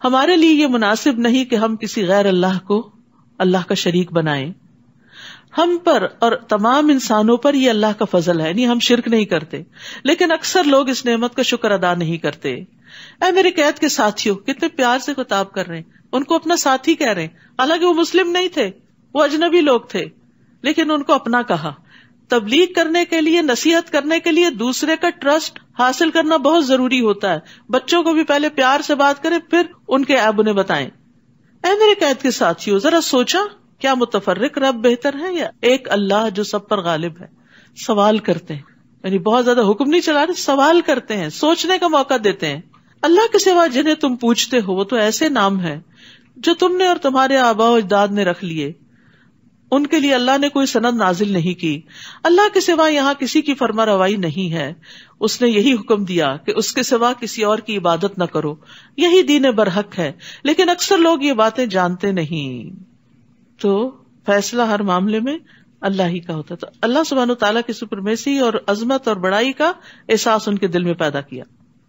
ہمارے لیے یہ مناسب نہیں کہ ہم کسی غیر اللہ کو اللہ کا شریک بنائیں. ہم پر اور تمام انسانوں پر یہ اللہ کا فضل ہے، یعنی ہم شرک نہیں کرتے، لیکن اکثر لوگ اس نعمت کا شکر ادا نہیں کرتے. اے میرے قید کے ساتھیوں، کتنے پیار سے خطاب کر رہے ہیں، ان کو اپنا ساتھی کہہ رہے ہیں، حالانکہ وہ مسلم نہیں تھے، وہ اجنبی لوگ تھے، لیکن ان کو اپنا کہا. تبلیغ کرنے کے لیے، نصیحت کرنے کے لیے دوسرے کا ٹرسٹ حاصل کرنا بہت ضروری ہوتا ہے. بچوں کو بھی پہلے پیار سے بات کریں، پھر ان کے عیب انہیں بتائیں. اے میرے قید کے ساتھیوں، ذرا سوچا کیا متفرق رب بہتر ہے یا ایک اللہ جو سب پر غالب ہے؟ سوال کرتے ہیں، یعنی بہت زیادہ حکم نہیں چلا رہے، سوال کرتے ہیں، سوچنے کا موقع دیتے ہیں. اللہ کے سوا جنہیں تم پوچھتے ہو وہ تو ایسے نام ہیں جو تم نے اور تمہارے آباء و اجداد نے رکھ لیے، ان کے لیے اللہ نے کوئی سند نازل نہیں کی. اللہ کے سوا یہاں کسی کی فرما روائی نہیں ہے. اس نے یہی حکم دیا کہ اس کے سوا کسی اور کی عبادت نہ کرو، یہی دین برحق ہے، لیکن اکثر لوگ یہ باتیں جانتے نہیں. تو فیصلہ ہر معاملے میں اللہ ہی کا ہوتا. تو اللہ سبحانہ وتعالیٰ کی سپرمیسی اور عظمت اور بڑائی کا احساس ان کے دل میں پیدا کیا،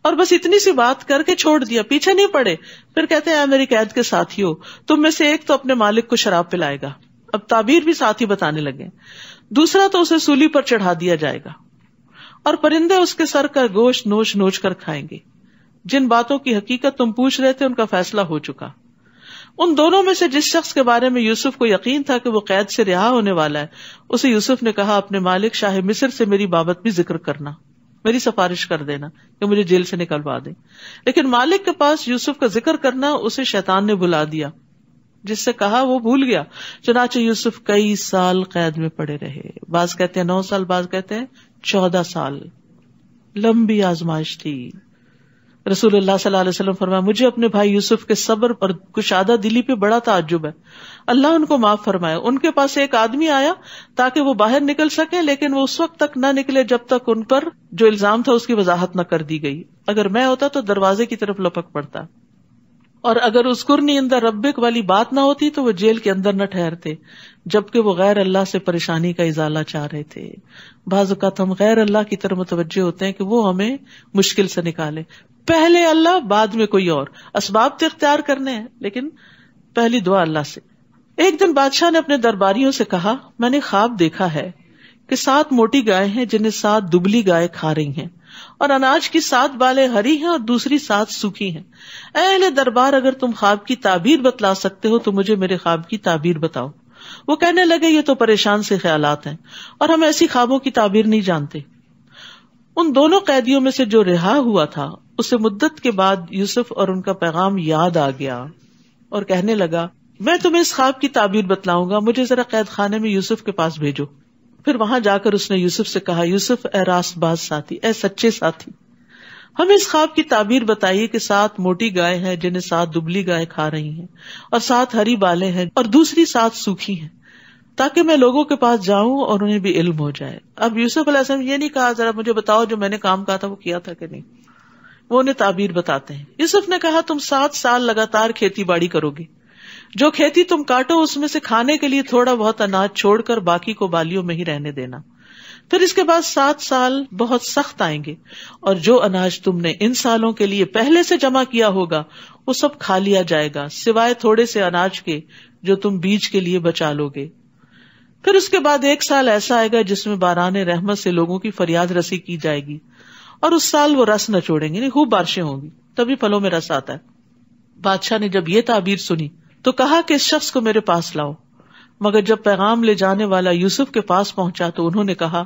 اور بس اتنی سی بات کر کے چھوڑ دیا، پیچھے نہیں پڑے. پھر کہتے ہیں میری قید کے ساتھیوں، تم میں سے ایک تو اپنے مالک کو شراب پلائے گا. اب تعبیر بھی ساتھ ہی بتانے لگے. دوسرا تو اسے سولی پر چڑھا دیا جائے گا، اور پرندے اس کے سر کا گوشت نوچ نوچ کر کھائیں گے. جن باتوں کی حقیقت تم پوچھ رہے تھے ان کا فیصلہ ہو چکا. ان دونوں میں سے جس شخص کے بارے میں یوسف کو یقین تھا کہ وہ قید سے رہا ہونے والا ہے، اسے یوسف نے کہا اپنے مالک شاہ مصر سے میری بابت بھی ذکر کرنا، میری سفارش کر دینا کہ مجھے جیل سے نکلوا دیں. لیکن مالک کے پاس یوسف کا ذکر کرنا اسے شیطان نے بلا دیا، جس سے کہا وہ بھول گیا. چنانچہ یوسف کئی سال قید میں پڑے رہے. بعض کہتے ہیں 9 سال، بعض کہتے ہیں 14 سال. لمبی آزمائش تھی. رسول اللہ صلی اللہ علیہ وسلم فرمایا مجھے اپنے بھائی یوسف کے صبر اور کشادہ دلی پہ بڑا تعجب ہے، اللہ ان کو معاف فرمائے. ان کے پاس ایک آدمی آیا تاکہ وہ باہر نکل سکے، لیکن وہ اس وقت تک نہ نکلے جب تک ان پر جو الزام تھا اس کی وضاحت نہ کر دی گئی. اگر میں ہوتا تو دروازے کی طرف لپک پڑتا، اور اگر اذکرنی عند ربک والی بات نہ ہوتی تو وہ جیل کے اندر نہ ٹھہرتے، جبکہ وہ غیر اللہ سے پریشانی کا ازالہ چاہ رہے تھے. بعض اوقات ہم غیر اللہ کی طرف متوجہ ہوتے ہیں کہ وہ ہمیں مشکل سے نکالے. پہلے اللہ، بعد میں کوئی اور. اسباب تو اختیار کرنے ہیں لیکن پہلی دعا اللہ سے. ایک دن بادشاہ نے اپنے درباریوں سے کہا میں نے خواب دیکھا ہے کہ 7 موٹی گائے ہیں جنہیں 7 دبلی گائے کھا رہی ہیں، اور اناج کی 7 بالیں ہری ہیں اور دوسری 7 سوکھی ہیں. اے اہل دربار، اگر تم خواب کی تعبیر بتلا سکتے ہو تو مجھے میرے خواب کی تعبیر بتاؤ. وہ کہنے لگے یہ تو پریشان سے خیالات ہیں اور ہم ایسی خوابوں کی تعبیر نہیں جانتے. ان دونوں قیدیوں میں سے جو رہا ہوا تھا اسے مدت کے بعد یوسف اور ان کا پیغام یاد آ گیا اور کہنے لگا میں تمہیں اس خواب کی تعبیر بتلاؤں گا، مجھے ذرا قید خانے میں یوسف کے پاس بھیجو. پھر وہاں جا کر اس نے یوسف سے کہا یوسف اے راست باز ساتھی، اے سچے ساتھی، ہمیں اس خواب کی تعبیر بتائیے کہ 7 موٹی گائے ہیں جنہیں 7 دبلی گائے کھا رہی ہیں، اور 7 ہری بالیں ہیں اور دوسری 7 سوکھی ہیں، تاکہ میں لوگوں کے پاس جاؤں اور انہیں بھی علم ہو جائے. اب یوسف علیہ السلام یہ نہیں کہا ذرا مجھے بتاؤ جو میں نے کام کہا تھا وہ کیا تھا کہ نہیں، وہ انہیں تعبیر بتاتے ہیں. یوسف نے کہا تم 7 سال لگاتار کھیتی باڑی کرو گے، جو کھیتی تم کاٹو اس میں سے کھانے کے لیے تھوڑا بہت اناج چھوڑ کر باقی کو بالیوں میں ہی رہنے دینا. پھر اس کے بعد 7 سال بہت سخت آئیں گے، اور جو اناج تم نے ان سالوں کے لیے پہلے سے جمع کیا ہوگا وہ سب کھا لیا جائے گا، سوائے تھوڑے سے اناج کے جو تم بیج کے لیے بچا لو گے. پھر اس کے بعد 1 سال ایسا آئے گا جس میں باران رحمت سے لوگوں کی فریاد رسی کی جائے گی، اور اس سال وہ رس نہ چھوڑیں گے، خوب بارشیں ہوں گی، تبھی پھلوں میں رس آتا ہے. بادشاہ نے جب یہ تعبیر سنی تو کہا کہ اس شخص کو میرے پاس لاؤ. مگر جب پیغام لے جانے والا یوسف کے پاس پہنچا تو انہوں نے کہا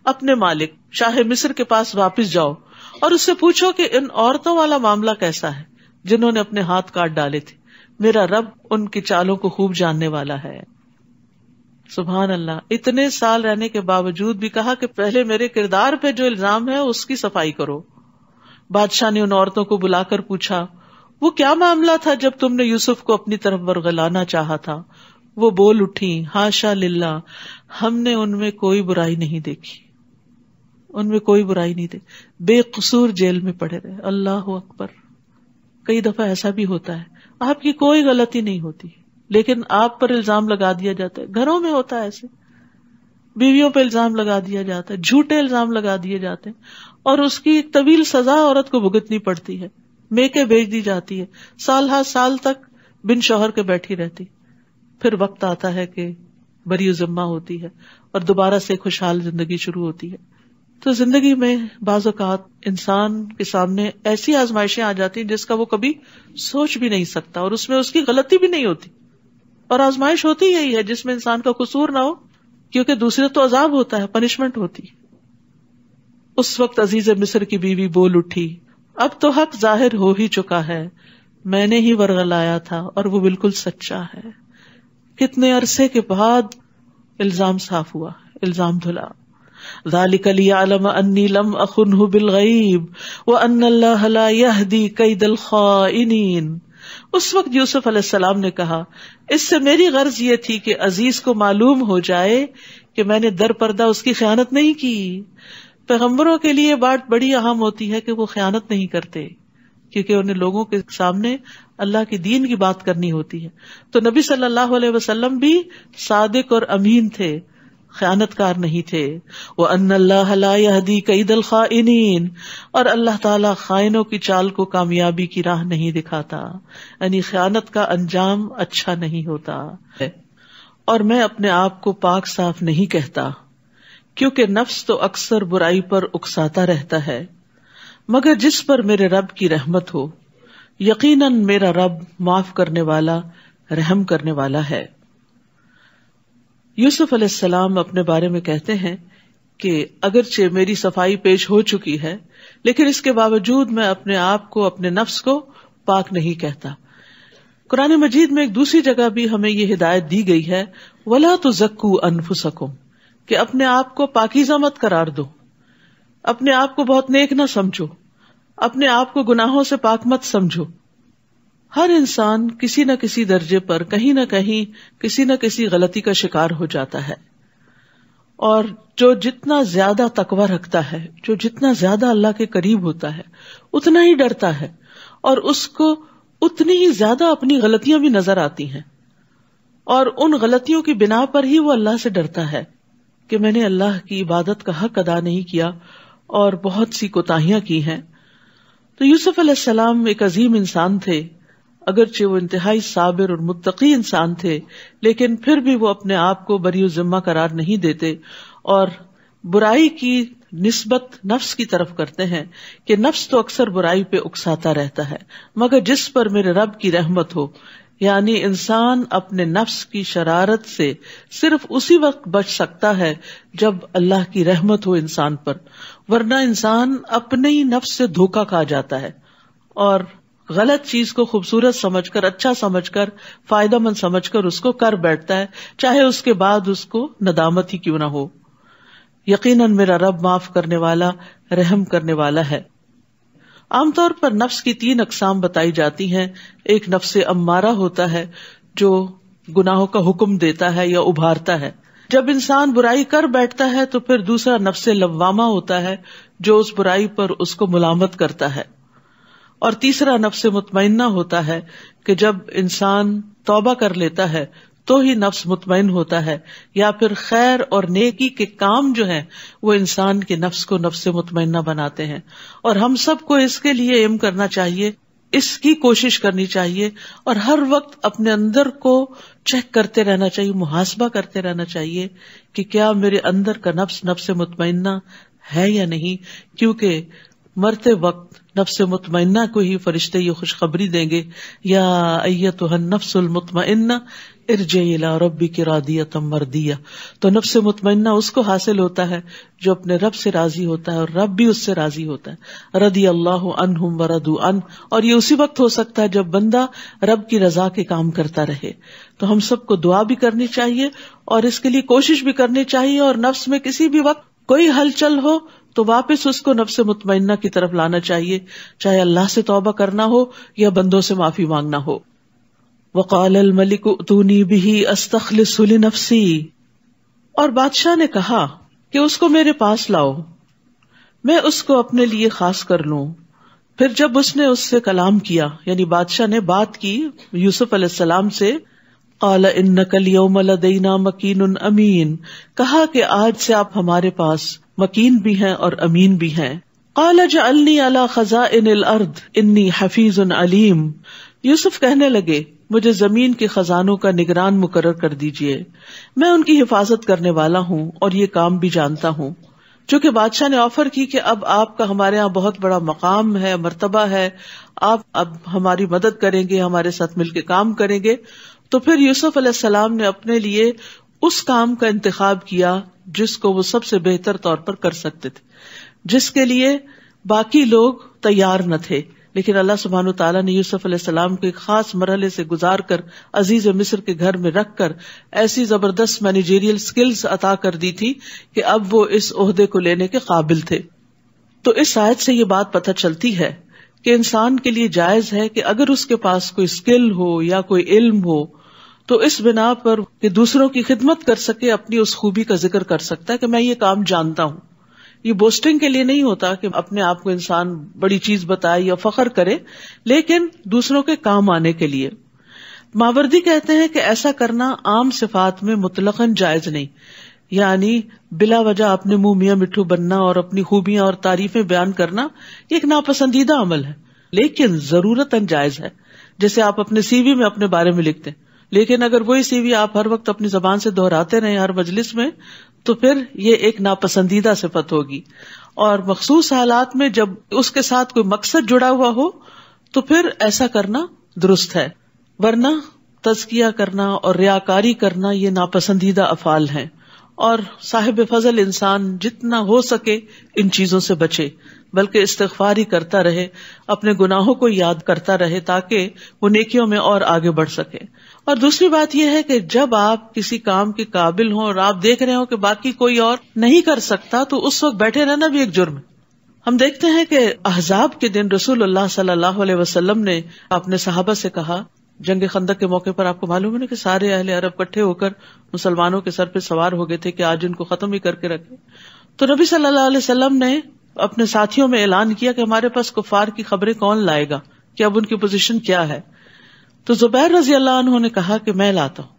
اپنے مالک شاہ مصر کے پاس واپس جاؤ اور اس سے پوچھو کہ ان عورتوں والا معاملہ کیسا ہے جنہوں نے اپنے ہاتھ کاٹ ڈالے تھے، میرا رب ان کی چالوں کو خوب جاننے والا ہے. سبحان اللہ. اتنے سال رہنے کے باوجود بھی کہا کہ پہلے میرے کردار پہ جو الزام ہے اس کی صفائی کرو. بادشاہ نے ان عورتوں کو بلا کر پوچھا وہ کیا معاملہ تھا جب تم نے یوسف کو اپنی طرف ورگلانا چاہا تھا؟ وہ بول اٹھی ہاشا للہ، ہم نے ان میں کوئی برائی نہیں دیکھی، ان میں کوئی برائی نہیں دیکھی، بے قصور جیل میں پڑے رہے. اللہ اکبر. کئی دفعہ ایسا بھی ہوتا ہے آپ کی کوئی غلطی نہیں ہوتی لیکن آپ پر الزام لگا دیا جاتا ہے. گھروں میں ہوتا ہے ایسے، بیویوں پہ الزام لگا دیا جاتا ہے، جھوٹے الزام لگا دیے جاتے ہیں اور اس کی ایک طویل سزا عورت کو بھگتنی پڑتی ہے، میکے بھیج دی جاتی ہے، سال ہر سال تک بن شوہر کے بیٹھی رہتی. پھر وقت آتا ہے کہ بری ذمہ ہوتی ہے اور دوبارہ سے خوشحال زندگی شروع ہوتی ہے. تو زندگی میں بعض اوقات انسان کے سامنے ایسی آزمائشیں آ جاتی ہیں جس کا وہ کبھی سوچ بھی نہیں سکتا اور اس میں اس کی غلطی بھی نہیں ہوتی. اور آزمائش ہوتی یہی ہے جس میں انسان کا قصور نہ ہو، کیونکہ دوسرے تو عذاب ہوتا ہے، پنشمنٹ ہوتی. اس وقت عزیز مصر کی بیوی بول اٹھی اب تو حق ظاہر ہو ہی چکا ہے، میں نے ہی ورغلایا تھا اور وہ بالکل سچا ہے. کتنے عرصے کے بعد الزام صاف ہوا، الزام دھلا. ذالک لیعلم انی لم اخنہ بالغیب وان اللہ لا یہدی کید الخائنین. اس وقت یوسف علیہ السلام نے کہا اس سے میری غرض یہ تھی کہ عزیز کو معلوم ہو جائے کہ میں نے در پردہ اس کی خیانت نہیں کی. پیغمبروں کے لیے بات بڑی اہم ہوتی ہے کہ وہ خیانت نہیں کرتے، کیونکہ انہیں لوگوں کے سامنے اللہ کی دین کی بات کرنی ہوتی ہے. تو نبی صلی اللہ علیہ وسلم بھی صادق اور امین تھے، خیانت کار نہیں تھے. وَأَنَّ اللَّهَ لَا يَهْدِي كَيْدَ الْخَائِنِينَ، اور اللہ تعالیٰ خائنوں کی چال کو کامیابی کی راہ نہیں دکھاتا، یعنی خیانت کا انجام اچھا نہیں ہوتا. اور میں اپنے آپ کو پاک صاف نہیں کہتا، کیونکہ نفس تو اکثر برائی پر اکساتا رہتا ہے، مگر جس پر میرے رب کی رحمت ہو یقیناً میرا رب معاف کرنے والا، رحم کرنے والا ہے. یوسف علیہ السلام اپنے بارے میں کہتے ہیں کہ اگرچہ میری صفائی پیش ہو چکی ہے لیکن اس کے باوجود میں اپنے آپ کو، اپنے نفس کو پاک نہیں کہتا. قرآن مجید میں ایک دوسری جگہ بھی ہمیں یہ ہدایت دی گئی ہے وَلَا تُزَكُّوا أَنفُسَكُمْ، کہ اپنے آپ کو پاکیزہ مت قرار دو، اپنے آپ کو بہت نیک نہ سمجھو، اپنے آپ کو گناہوں سے پاک مت سمجھو. ہر انسان کسی نہ کسی درجے پر کہیں نہ کہیں کسی نہ کسی غلطی کا شکار ہو جاتا ہے، اور جو جتنا زیادہ تقوی رکھتا ہے، جو جتنا زیادہ اللہ کے قریب ہوتا ہے، اتنا ہی ڈرتا ہے، اور اس کو اتنی ہی زیادہ اپنی غلطیاں بھی نظر آتی ہیں، اور ان غلطیوں کی بنا پر ہی وہ اللہ سے ڈرتا ہے کہ میں نے اللہ کی عبادت کا حق ادا نہیں کیا اور بہت سی کوتاہیاں کی ہیں. تو یوسف علیہ السلام ایک عظیم انسان تھے، اگرچہ وہ انتہائی صابر اور متقی انسان تھے، لیکن پھر بھی وہ اپنے آپ کو بری ذمہ قرار نہیں دیتے اور برائی کی نسبت نفس کی طرف کرتے ہیں کہ نفس تو اکثر برائی پہ اکساتا رہتا ہے، مگر جس پر میرے رب کی رحمت ہو. یعنی انسان اپنے نفس کی شرارت سے صرف اسی وقت بچ سکتا ہے جب اللہ کی رحمت ہو انسان پر، ورنہ انسان اپنے ہی نفس سے دھوکا کھا جاتا ہے اور غلط چیز کو خوبصورت سمجھ کر، اچھا سمجھ کر، فائدہ مند سمجھ کر اس کو کر بیٹھتا ہے، چاہے اس کے بعد اس کو ندامت ہی کیوں نہ ہو. یقیناً میرا رب معاف کرنے والا، رحم کرنے والا ہے. عام طور پر نفس کی 3 اقسام بتائی جاتی ہیں. ایک نفس امارہ ہوتا ہے جو گناہوں کا حکم دیتا ہے یا ابھارتا ہے. جب انسان برائی کر بیٹھتا ہے تو پھر دوسرا نفس لوامہ ہوتا ہے جو اس برائی پر اس کو ملامت کرتا ہے. اور تیسرا نفس مطمئنہ ہوتا ہے کہ جب انسان توبہ کر لیتا ہے تو ہی نفس مطمئن ہوتا ہے، یا پھر خیر اور نیکی کے کام جو ہیں وہ انسان کے نفس کو نفس مطمئنہ بناتے ہیں. اور ہم سب کو اس کے لیے ایم کرنا چاہیے، اس کی کوشش کرنی چاہیے، اور ہر وقت اپنے اندر کو چیک کرتے رہنا چاہیے، محاسبہ کرتے رہنا چاہیے کہ کیا میرے اندر کا نفس نفس مطمئنہ ہے یا نہیں. کیونکہ مرتے وقت نفس مطمئنہ کو ہی فرشتے یہ خوشخبری دیں گے، یا ایتھا النفس المطمئنہ ارجعی الی ربک راضیۃ مرضیہ. تو نفس مطمئنہ اس کو حاصل ہوتا ہے جو اپنے رب سے راضی ہوتا ہے اور رب بھی اس سے راضی ہوتا ہے. رضی اللہ عنہم ورضوا عنہ. اور یہ اسی وقت ہو سکتا ہے جب بندہ رب کی رضا کے کام کرتا رہے. تو ہم سب کو دعا بھی کرنی چاہیے اور اس کے لیے کوشش بھی کرنی چاہیے، اور نفس میں کسی بھی وقت کوئی ہلچل ہو تو واپس اس کو نفس مطمئنہ کی طرف لانا چاہیے، چاہے اللہ سے توبہ کرنا ہو یا بندوں سے معافی مانگنا ہو. وقال الملک ائتونی بہ استخلصہ لنفسی. اور بادشاہ نے کہا کہ اس کو میرے پاس لاؤ، میں اس کو اپنے لیے خاص کر لوں. پھر جب اس نے اس سے کلام کیا، یعنی بادشاہ نے بات کی یوسف علیہ السلام سے، قال انک اليوم لدینا مکین امین. کہا کہ آج سے آپ ہمارے پاس مکین بھی ہیں اور امین بھی ہیں. قال اجعلنی علی خزائن الارض انی حفیظ علیم. یوسف کہنے لگے مجھے زمین کے خزانوں کا نگران مقرر کر دیجئے، میں ان کی حفاظت کرنے والا ہوں اور یہ کام بھی جانتا ہوں. چونکہ بادشاہ نے آفر کی کہ اب آپ کا ہمارے ہاں بہت بڑا مقام ہے، مرتبہ ہے، آپ اب ہماری مدد کریں گے، ہمارے ساتھ مل کے کام کریں گے. تو پھر یوسف علیہ السلام نے اپنے لیے اس کام کا انتخاب کیا جس کو وہ سب سے بہتر طور پر کر سکتے تھے، جس کے لیے باقی لوگ تیار نہ تھے. لیکن اللہ سبحانہ وتعالیٰ نے یوسف علیہ السلام کو ایک خاص مرحلے سے گزار کر عزیز مصر کے گھر میں رکھ کر ایسی زبردست مینیجریل سکلز عطا کر دی تھی کہ اب وہ اس عہدے کو لینے کے قابل تھے. تو اس آیت سے یہ بات پتہ چلتی ہے کہ انسان کے لیے جائز ہے کہ اگر اس کے پاس کوئی اسکل ہو یا کوئی علم ہو تو اس بنا پر کہ دوسروں کی خدمت کر سکے اپنی اس خوبی کا ذکر کر سکتا ہے کہ میں یہ کام جانتا ہوں. یہ بوسٹنگ کے لیے نہیں ہوتا کہ اپنے آپ کو انسان بڑی چیز بتائے یا فخر کرے، لیکن دوسروں کے کام آنے کے لیے. ماوردی کہتے ہیں کہ ایسا کرنا عام صفات میں مطلقاً جائز نہیں، یعنی بلا وجہ اپنے منہ میاں مٹھو بننا اور اپنی خوبیاں اور تعریفیں بیان کرنا یہ ایک ناپسندیدہ عمل ہے، لیکن ضرورتاً جائز ہے. جیسے آپ اپنے سی وی میں اپنے بارے میں لکھتے ہیں، لیکن اگر وہی سی وی آپ ہر وقت اپنی زبان سے دہراتے رہیں ہر مجلس میں تو پھر یہ ایک ناپسندیدہ صفت ہوگی. اور مخصوص حالات میں جب اس کے ساتھ کوئی مقصد جڑا ہوا ہو تو پھر ایسا کرنا درست ہے، ورنہ تزکیہ کرنا اور ریاکاری کرنا یہ ناپسندیدہ افعال ہیں. اور صاحب فضل انسان جتنا ہو سکے ان چیزوں سے بچے، بلکہ استغفار ہی کرتا رہے، اپنے گناہوں کو یاد کرتا رہے تاکہ وہ نیکیوں میں اور آگے بڑھ سکے. اور دوسری بات یہ ہے کہ جب آپ کسی کام کے قابل ہوں اور آپ دیکھ رہے ہو کہ باقی کوئی اور نہیں کر سکتا تو اس وقت بیٹھے رہنا بھی ایک جرم ہے. ہم دیکھتے ہیں کہ احزاب کے دن رسول اللہ صلی اللہ علیہ وسلم نے اپنے صحابہ سے کہا، جنگ خندق کے موقع پر آپ کو معلوم ہے نا کہ سارے اہل عرب اکٹھے ہو کر مسلمانوں کے سر پہ سوار ہو گئے تھے کہ آج ان کو ختم ہی کر کے رکھے. تو نبی صلی اللہ علیہ وسلم نے اپنے ساتھیوں میں اعلان کیا کہ ہمارے پاس کفار کی خبریں کون لائے گا، کہ اب ان کی پوزیشن کیا ہے. تو زبیر رضی اللہ عنہ نے کہا کہ میں لاتا ہوں.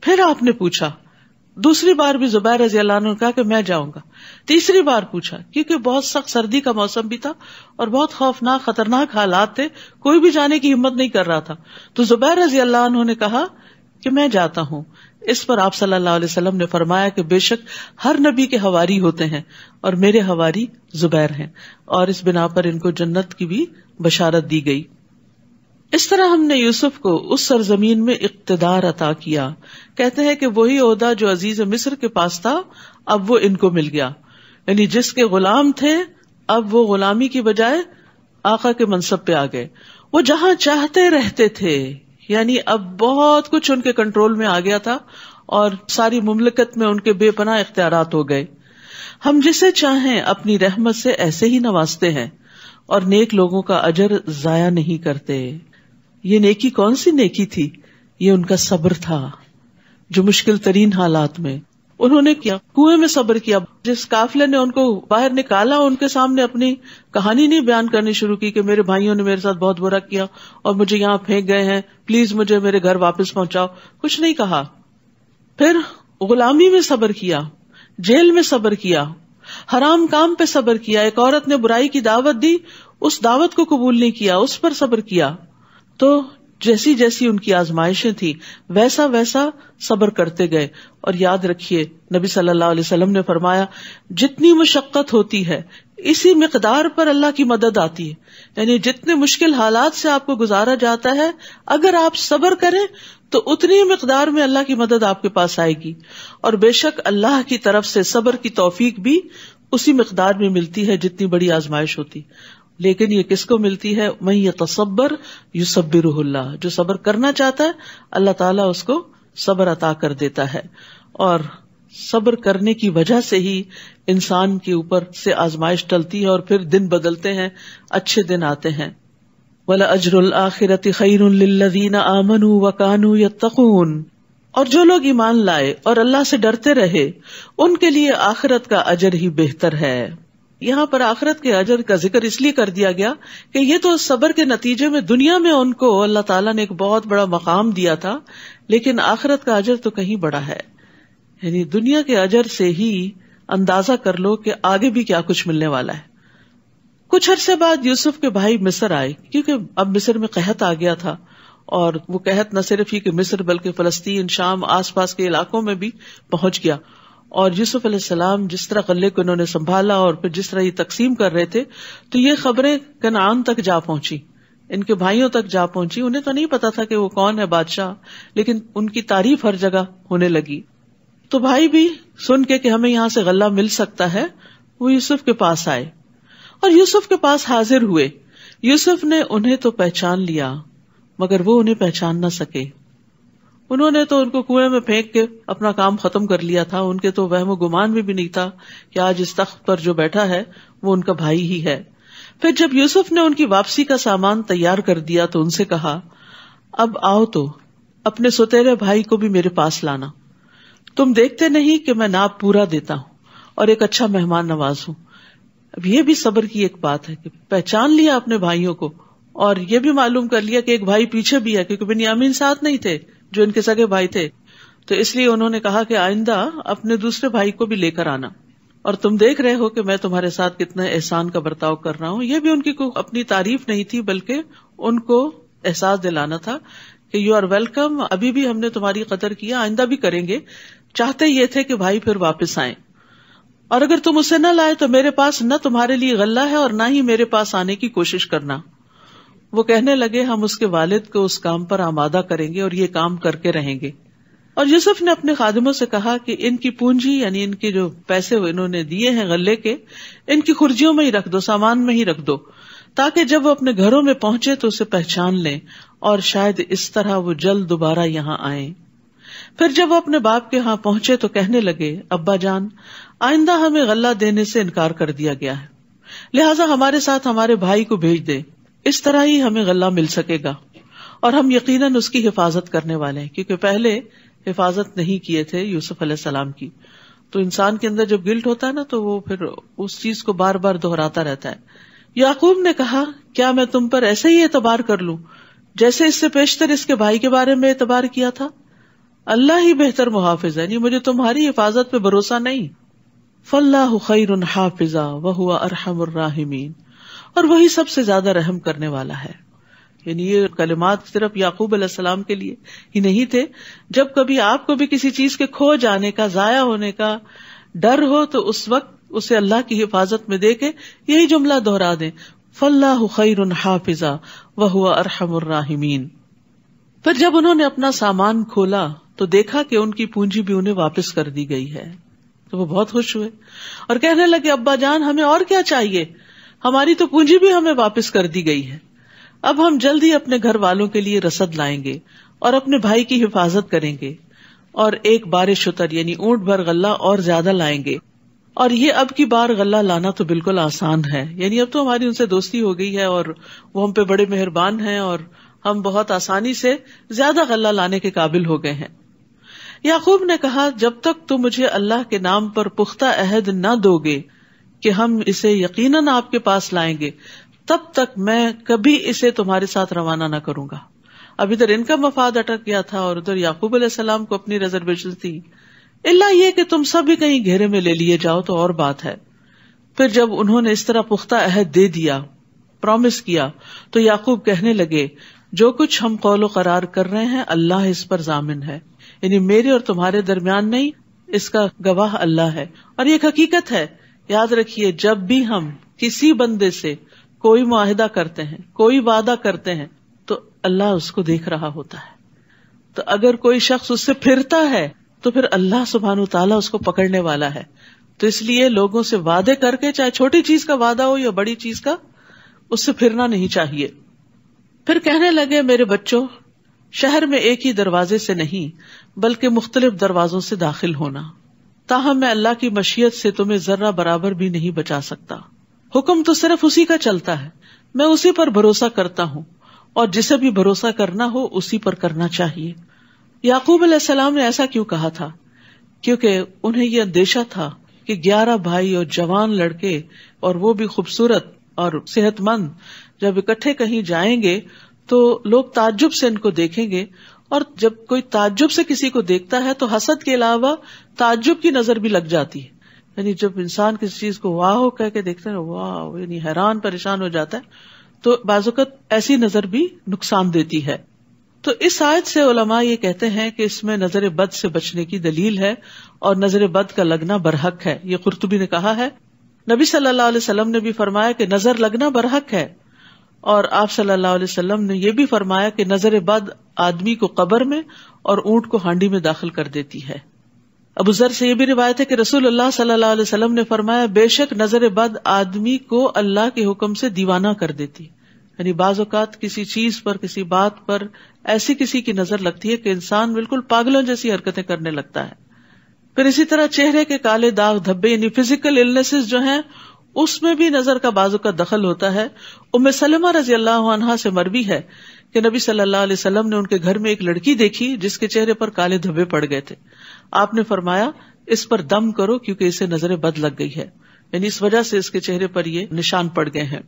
پھر آپ نے پوچھا، دوسری بار بھی زبیر رضی اللہ عنہ نے کہا کہ میں جاؤں گا. تیسری بار پوچھا، کیونکہ بہت سخت سردی کا موسم بھی تھا اور بہت خوفناک خطرناک حالات تھے، کوئی بھی جانے کی ہمت نہیں کر رہا تھا. تو زبیر رضی اللہ عنہ نے کہا کہ میں جاتا ہوں. اس پر آپ صلی اللہ علیہ وسلم نے فرمایا کہ بے شک ہر نبی کے حواری ہوتے ہیں اور میرے حواری زبیر ہیں، اور اس بنا پر ان کو جنت کی بھی بشارت دی گئی. اس طرح ہم نے یوسف کو اس سرزمین میں اقتدار عطا کیا. کہتے ہیں کہ وہی عہدہ جو عزیز مصر کے پاس تھا اب وہ ان کو مل گیا، یعنی جس کے غلام تھے اب وہ غلامی کی بجائے آقا کے منصب پہ آ گئے. وہ جہاں چاہتے رہتے تھے، یعنی اب بہت کچھ ان کے کنٹرول میں آ گیا تھا اور ساری مملکت میں ان کے بے پناہ اختیارات ہو گئے. ہم جسے چاہیں اپنی رحمت سے ایسے ہی نوازتے ہیں اور نیک لوگوں کا اجر ضائع نہیں کرتے. یہ نیکی کون سی نیکی تھی؟ یہ ان کا صبر تھا، جو مشکل ترین حالات میں انہوں نے کیا. کنویں میں صبر کیا. جس قافلے نے ان کو باہر نکالا ان کے سامنے اپنی کہانی نہیں بیان کرنی شروع کی کہ میرے بھائیوں نے میرے ساتھ بہت برا کیا اور مجھے یہاں پھینک گئے ہیں، پلیز مجھے میرے گھر واپس پہنچاؤ. کچھ نہیں کہا. پھر غلامی میں صبر کیا، جیل میں صبر کیا، حرام کام پہ صبر کیا. ایک عورت نے برائی کی دعوت دی، اس دعوت کو قبول نہیں کیا، اس پر صبر کیا. تو جیسی جیسی ان کی آزمائشیں تھی ویسا ویسا صبر کرتے گئے. اور یاد رکھیے نبی صلی اللہ علیہ وسلم نے فرمایا جتنی مشقت ہوتی ہے اسی مقدار پر اللہ کی مدد آتی ہے. یعنی جتنے مشکل حالات سے آپ کو گزارا جاتا ہے اگر آپ صبر کریں تو اتنی مقدار میں اللہ کی مدد آپ کے پاس آئے گی. اور بے شک اللہ کی طرف سے صبر کی توفیق بھی اسی مقدار میں ملتی ہے جتنی بڑی آزمائش ہوتی. لیکن یہ کس کو ملتی ہے؟ من یتصبر یصبرہ اللہ. جو صبر کرنا چاہتا ہے اللہ تعالیٰ اس کو صبر عطا کر دیتا ہے. اور صبر کرنے کی وجہ سے ہی انسان کے اوپر سے آزمائش ٹلتی ہے اور پھر دن بدلتے ہیں، اچھے دن آتے ہیں. وَلَأَجْرُ الْآخِرَةِ خَيْرٌ لِلَّذِينَ آمَنُوا وَكَانُوا يَتَّقُونَ. اور جو لوگ ایمان لائے اور اللہ سے ڈرتے رہے ان کے لیے آخرت کا اجر ہی بہتر ہے. یہاں پر آخرت کے اجر کا ذکر اس لیے کر دیا گیا کہ یہ تو صبر کے نتیجے میں دنیا میں ان کو اللہ تعالیٰ نے ایک بہت بڑا مقام دیا تھا، لیکن آخرت کا اجر تو کہیں بڑا ہے. یعنی دنیا کے اجر سے ہی اندازہ کر لو کہ آگے بھی کیا کچھ ملنے والا ہے. کچھ عرصے بعد یوسف کے بھائی مصر آئے، کیونکہ اب مصر میں قحط آ گیا تھا، اور وہ قحط نہ صرف ہی کہ مصر بلکہ فلسطین، شام، آس پاس کے علاقوں میں بھی پہنچ گیا. اور یوسف علیہ السلام جس طرح غلے کو انہوں نے سنبھالا اور پھر جس طرح یہ تقسیم کر رہے تھے تو یہ خبریں کنعان تک جا پہنچی، ان کے بھائیوں تک جا پہنچی. انہیں تو نہیں پتا تھا کہ وہ کون ہے بادشاہ، لیکن ان کی تعریف ہر جگہ ہونے لگی. تو بھائی بھی سن کے کہ ہمیں یہاں سے غلہ مل سکتا ہے وہ یوسف کے پاس آئے اور یوسف کے پاس حاضر ہوئے. یوسف نے انہیں تو پہچان لیا مگر وہ انہیں پہچان نہ سکے. انہوں نے تو ان کو کنویں میں پھینک کے اپنا کام ختم کر لیا تھا. ان کے تو وہم و گمان بھی نہیں تھا کہ آج اس تخت پر جو بیٹھا ہے وہ ان کا بھائی ہی ہے. پھر جب یوسف نے ان کی واپسی کا سامان تیار کر دیا تو ان سے کہا اب آؤ تو اپنے سوتیلے بھائی کو بھی میرے پاس لانا. تم دیکھتے نہیں کہ میں ناپ پورا دیتا ہوں اور ایک اچھا مہمان نواز ہوں. اب یہ بھی صبر کی ایک بات ہے کہ پہچان لیا اپنے بھائیوں کو اور یہ بھی معلوم کر لیا کہ ایک بھائی پیچھے بھی ہے، کیونکہ بنیامین ساتھ نہیں تھے جو ان کے سگے بھائی تھے. تو اس لیے انہوں نے کہا کہ آئندہ اپنے دوسرے بھائی کو بھی لے کر آنا، اور تم دیکھ رہے ہو کہ میں تمہارے ساتھ کتنا احسان کا برتاؤ کر رہا ہوں. یہ بھی ان کی کوئی اپنی تعریف نہیں تھی بلکہ ان کو احساس دلانا تھا کہ یو آر ویلکم، ابھی بھی ہم نے تمہاری قدر کیا، آئندہ بھی کریں گے. چاہتے یہ تھے کہ بھائی پھر واپس آئیں، اور اگر تم اسے نہ لائے تو میرے پاس نہ تمہارے لیے غلہ ہے اور نہ ہی میرے پاس آنے کی کوشش کرنا. وہ کہنے لگے ہم اس کے والد کو اس کام پر آمادہ کریں گے اور یہ کام کر کے رہیں گے. اور یوسف نے اپنے خادموں سے کہا کہ ان کی پونجی یعنی ان کے جو پیسے انہوں نے دیے ہیں غلے کے، ان کی خرجیوں میں ہی رکھ دو، سامان میں ہی رکھ دو، تاکہ جب وہ اپنے گھروں میں پہنچے تو اسے پہچان لیں اور شاید اس طرح وہ جلد دوبارہ یہاں آئیں. پھر جب وہ اپنے باپ کے ہاں پہنچے تو کہنے لگے ابا جان، آئندہ ہمیں غلہ دینے سے انکار کر دیا گیا ہے، لہٰذا ہمارے ساتھ ہمارے بھائی کو بھیج دے، اس طرح ہی ہمیں غلہ مل سکے گا اور ہم یقیناً اس کی حفاظت کرنے والے ہیں، کیونکہ پہلے حفاظت نہیں کیے تھے یوسف علیہ السلام کی. تو انسان کے اندر جب گلٹ ہوتا ہے نا تو وہ پھر اس چیز کو بار بار دہراتا رہتا ہے. یعقوب نے کہا کیا میں تم پر ایسے ہی اعتبار کر لوں جیسے اس سے پیشتر اس کے بھائی کے بارے میں اعتبار کیا تھا؟ اللہ ہی بہتر محافظ ہے، یعنی مجھے تمہاری حفاظت پہ بھروسہ نہیں. فاللہ خیر حافظا وہو ارحم الراحمین، اور وہی سب سے زیادہ رحم کرنے والا ہے. یعنی یہ کلمات صرف یعقوب علیہ السلام کے لیے ہی نہیں تھے. جب کبھی آپ کو بھی کسی چیز کے کھو جانے کا، ضائع ہونے کا ڈر ہو تو اس وقت اسے اللہ کی حفاظت میں دے کے یہی جملہ دہرا دیں، فاللہ خیر حافظا وہو ارحم الراحمین. پھر جب انہوں نے اپنا سامان کھولا تو دیکھا کہ ان کی پونجی بھی انہیں واپس کر دی گئی ہے، تو وہ بہت خوش ہوئے اور کہنے لگے ابا جان ہمیں اور کیا چاہیے، ہماری تو پونجی بھی ہمیں واپس کر دی گئی ہے. اب ہم جلد ہی اپنے گھر والوں کے لیے رسد لائیں گے اور اپنے بھائی کی حفاظت کریں گے اور ایک بار شتر یعنی اونٹ بھر غلہ اور زیادہ لائیں گے. اور یہ اب کی بار غلہ لانا تو بالکل آسان ہے، یعنی اب تو ہماری ان سے دوستی ہو گئی ہے اور وہ ہم پہ بڑے مہربان ہیں اور ہم بہت آسانی سے زیادہ غلہ لانے کے قابل ہو گئے ہیں. یعقوب نے کہا جب تک تم مجھے اللہ کے نام پر پختہ عہد نہ دو گے کہ ہم اسے یقیناً آپ کے پاس لائیں گے، تب تک میں کبھی اسے تمہارے ساتھ روانہ نہ کروں گا. اب ادھر ان کا مفاد اٹک گیا تھا اور ادھر یعقوب علیہ السلام کو اپنی ریزرویشن تھی، اللہ یہ کہ تم سب بھی کہیں گھیرے میں لے لیے جاؤ تو اور بات ہے. پھر جب انہوں نے اس طرح پختہ عہد دے دیا، پرومس کیا، تو یعقوب کہنے لگے جو کچھ ہم قول و قرار کر رہے ہیں اللہ اس پر ضامن ہے، یعنی میرے اور تمہارے درمیان نہیں، اس کا گواہ اللہ ہے. اور یہ ایک حقیقت ہے، یاد رکھیے جب بھی ہم کسی بندے سے کوئی معاہدہ کرتے ہیں، کوئی وعدہ کرتے ہیں، تو اللہ اس کو دیکھ رہا ہوتا ہے. تو اگر کوئی شخص اس سے پھرتا ہے تو پھر اللہ سبحانہ وتعالیٰ اس کو پکڑنے والا ہے. تو اس لیے لوگوں سے وعدے کر کے، چاہے چھوٹی چیز کا وعدہ ہو یا بڑی چیز کا، اس سے پھرنا نہیں چاہیے. پھر کہنے لگے میرے بچوں، شہر میں ایک ہی دروازے سے نہیں بلکہ مختلف دروازوں سے داخل ہونا، تاہم میں اللہ کی مشیت سے تمہیں ذرہ برابر بھی نہیں بچا سکتا. حکم تو صرف اسی کا چلتا ہے، میں اسی پر بھروسہ کرتا ہوں، اور جسے بھی بھروسہ کرنا ہو اسی پر کرنا چاہیے. یعقوب علیہ السلام نے ایسا کیوں کہا تھا؟ کیونکہ انہیں یہ اندیشہ تھا کہ 11 بھائی اور جوان لڑکے اور وہ بھی خوبصورت اور صحت مند جب اکٹھے کہیں جائیں گے تو لوگ تعجب سے ان کو دیکھیں گے، اور جب کوئی تعجب سے کسی کو دیکھتا ہے تو حسد کے علاوہ تعجب کی نظر بھی لگ جاتی ہے. یعنی جب انسان کسی چیز کو واہ کہہ کے دیکھتا ہے، واہ، یعنی حیران پریشان ہو جاتا ہے، تو بعض اوقات ایسی نظر بھی نقصان دیتی ہے. تو اس آیت سے علماء یہ کہتے ہیں کہ اس میں نظر بد سے بچنے کی دلیل ہے اور نظر بد کا لگنا برحق ہے. یہ قرطبی نے کہا ہے. نبی صلی اللہ علیہ وسلم نے بھی فرمایا کہ نظر لگنا برحق ہے، اور آپ صلی اللہ علیہ وسلم نے یہ بھی فرمایا کہ نظر بد آدمی کو قبر میں اور اونٹ کو ہانڈی میں داخل کر دیتی ہے. ابو ذر سے یہ بھی روایت ہے کہ رسول اللہ صلی اللہ علیہ وسلم نے فرمایا بے شک نظر بد آدمی کو اللہ کے حکم سے دیوانہ کر دیتی. یعنی بعض اوقات کسی چیز پر، کسی بات پر ایسی کسی کی نظر لگتی ہے کہ انسان بالکل پاگلوں جیسی حرکتیں کرنے لگتا ہے. پھر اسی طرح چہرے کے کالے داغ دھبے یعنی فزیکل النیسز جو ہیں اس میں بھی نظر کا بعض اوقات دخل ہوتا ہے. ام سلمہ رضی اللہ عنہا سے مروی ہے کہ نبی صلی اللہ علیہ وسلم نے ان کے گھر میں ایک لڑکی دیکھی جس کے چہرے پر کالے دھبے پڑ گئے تھے. آپ نے فرمایا اس پر دم کرو کیونکہ اسے نظر بد لگ گئی ہے، یعنی اس وجہ سے اس کے چہرے پر یہ نشان پڑ گئے ہیں.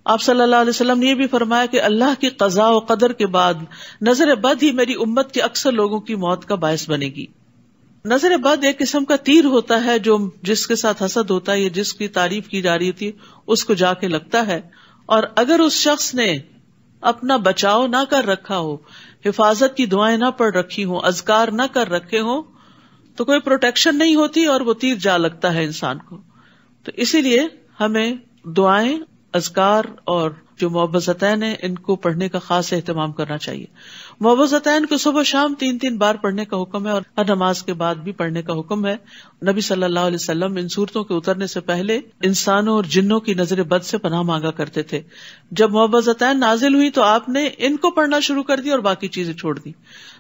آپ صلی اللہ علیہ وسلم نے یہ بھی فرمایا کہ اللہ کی قضاء و قدر کے بعد نظر بد ہی میری امت کے اکثر لوگوں کی موت کا باعث بنے گی. نظر بد ایک قسم کا تیر ہوتا ہے جو جس کے ساتھ حسد ہوتا ہے یا جس کی تعریف کی جا رہی تھی اس کو جا کے لگتا ہے، اور اگر اس شخص نے اپنا بچاؤ نہ کر رکھا ہو، حفاظت کی دعائیں نہ پڑھ رکھی ہوں، اذکار نہ کر رکھے ہوں، تو کوئی پروٹیکشن نہیں ہوتی اور وہ تیر جا لگتا ہے انسان کو. تو اسی لیے ہمیں دعائیں، اذکار اور جو معوذتین ہیں ان کو پڑھنے کا خاص اہتمام کرنا چاہیے. معوذتین کو صبح شام 3 بار پڑھنے کا حکم ہے، اور ہر نماز کے بعد بھی پڑھنے کا حکم ہے۔ نبی صلی اللہ علیہ وسلم ان صورتوں کے اترنے سے پہلے انسانوں اور جنوں کی نظر بد سے پناہ مانگا کرتے تھے۔ جب معوذتین نازل ہوئی تو آپ نے ان کو پڑھنا شروع کر دیا اور باقی چیزیں چھوڑ دی۔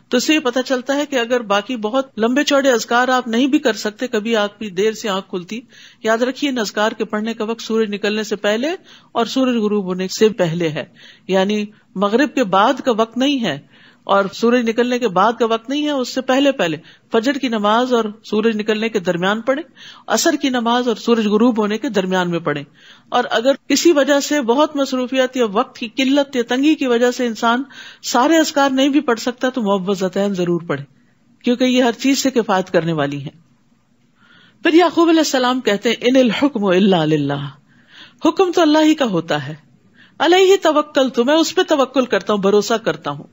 تو اس سے یہ پتہ چلتا ہے کہ اگر باقی بہت لمبے چوڑے اذکار آپ نہیں بھی کر سکتے، کبھی آپ کی دیر سے آنکھ کھلتی، یاد رکھیے ان اذکار کے پڑھنے کا وقت سورج نکلنے سے پہلے اور سورج غروب ہونے سے پہلے ہے، یعنی مغرب کے بعد کا وقت نہیں ہے اور سورج نکلنے کے بعد کا وقت نہیں ہے، اس سے پہلے فجر کی نماز اور سورج نکلنے کے درمیان پڑھیں، عصر کی نماز اور سورج غروب ہونے کے درمیان میں پڑھیں۔ اور اگر کسی وجہ سے بہت مصروفیت یا وقت کی قلت یا تنگی کی وجہ سے انسان سارے اذکار نہیں بھی پڑھ سکتا تو معوذتین ضرور پڑھے، کیونکہ یہ ہر چیز سے کفایت کرنے والی ہیں۔ پھر یعقوب علیہ السلام کہتے ہیں ان الحکم الا للہ، حکم تو اللہ ہی کا ہوتا ہے، علیہ توکلت، میں اس پہ توکل کرتا ہوں، بھروسہ کرتا ہوں،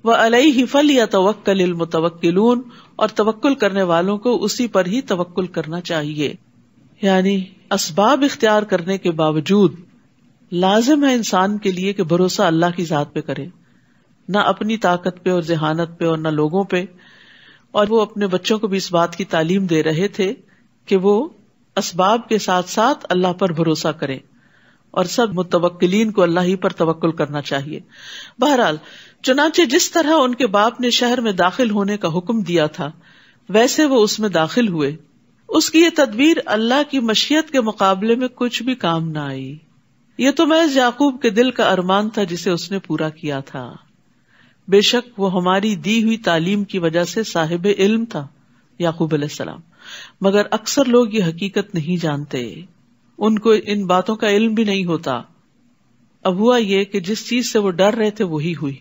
وعلیہ فلیتوکل المتوکلون، اور توکل کرنے والوں کو اسی پر ہی توکل کرنا چاہیے۔ یعنی اسباب اختیار کرنے کے باوجود لازم ہے انسان کے لیے کہ بھروسہ اللہ کی ذات پہ کرے، نہ اپنی طاقت پہ اور ذہانت پہ اور نہ لوگوں پہ۔ اور وہ اپنے بچوں کو بھی اس بات کی تعلیم دے رہے تھے کہ وہ اسباب کے ساتھ ساتھ اللہ پر بھروسہ کریں، اور سب متوکلین کو اللہ ہی پر توکل کرنا چاہیے۔ بہرحال چنانچہ جس طرح ان کے باپ نے شہر میں داخل ہونے کا حکم دیا تھا ویسے وہ اس میں داخل ہوئے۔ اس کی یہ تدبیر اللہ کی مشیت کے مقابلے میں کچھ بھی کام نہ آئی۔ یہ تو محض یعقوب کے دل کا ارمان تھا جسے اس نے پورا کیا تھا۔ بے شک وہ ہماری دی ہوئی تعلیم کی وجہ سے صاحب علم تھا یعقوب علیہ السلام، مگر اکثر لوگ یہ حقیقت نہیں جانتے، ان کو ان باتوں کا علم بھی نہیں ہوتا۔ اب ہوا یہ کہ جس چیز سے وہ ڈر رہے تھے وہی ہوئی۔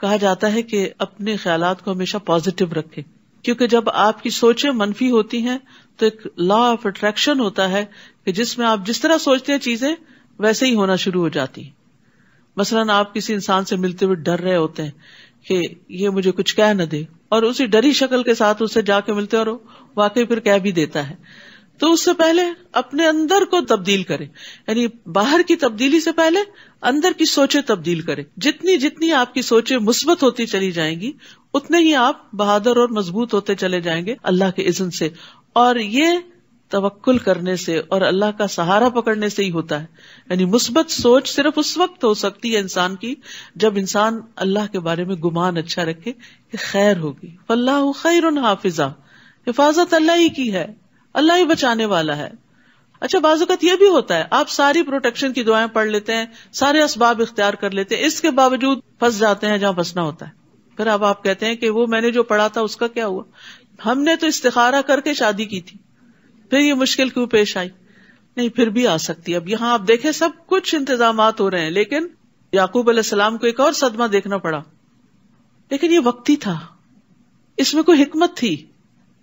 کہا جاتا ہے کہ اپنے خیالات کو ہمیشہ پازیٹو رکھیں، کیونکہ جب آپ کی سوچیں منفی ہوتی ہیں تو ایک لا آف اٹریکشن ہوتا ہے کہ جس میں آپ جس طرح سوچتے ہیں چیزیں ویسے ہی ہونا شروع ہو جاتی ہیں۔ مثلاً آپ کسی انسان سے ملتے ہوئے ڈر رہے ہوتے ہیں کہ یہ مجھے کچھ کہہ نہ دے، اور اسی ڈری شکل کے ساتھ اسے جا کے ملتے اور واقعی پھر کہہ بھی دیتا ہے، تو اس سے پہلے اپنے اندر کو تبدیل کریں، یعنی باہر کی تبدیلی سے پہلے اندر کی سوچیں تبدیل کریں۔ جتنی آپ کی سوچیں مثبت ہوتی چلی جائیں گی اتنے ہی آپ بہادر اور مضبوط ہوتے چلے جائیں گے اللہ کے اذن سے۔ اور یہ توکل کرنے سے اور اللہ کا سہارا پکڑنے سے ہی ہوتا ہے، یعنی مثبت سوچ صرف اس وقت ہو سکتی ہے انسان کی جب انسان اللہ کے بارے میں گمان اچھا رکھے کہ خیر ہوگی، فاللہ خیر حافظہ، حفاظت اللہ ہی کی ہے، اللہ ہی بچانے والا ہے۔ اچھا بعض اوقات یہ بھی ہوتا ہے آپ ساری پروٹیکشن کی دعائیں پڑھ لیتے ہیں، سارے اسباب اختیار کر لیتے ہیں، اس کے باوجود پھنس جاتے ہیں جہاں پھنسنا ہوتا ہے۔ پھر اب آپ کہتے ہیں کہ وہ میں نے جو پڑھا تھا اس کا کیا ہوا، ہم نے تو استخارہ کر کے شادی کی تھی، پھر یہ مشکل کیوں پیش آئی؟ نہیں، پھر بھی آ سکتی ہے۔ اب یہاں آپ دیکھیں سب کچھ انتظامات ہو رہے ہیں، لیکن یعقوب علیہ السلام کو ایک اور صدمہ دیکھنا پڑا، لیکن یہ وقتی تھا، اس میں کوئی حکمت تھی،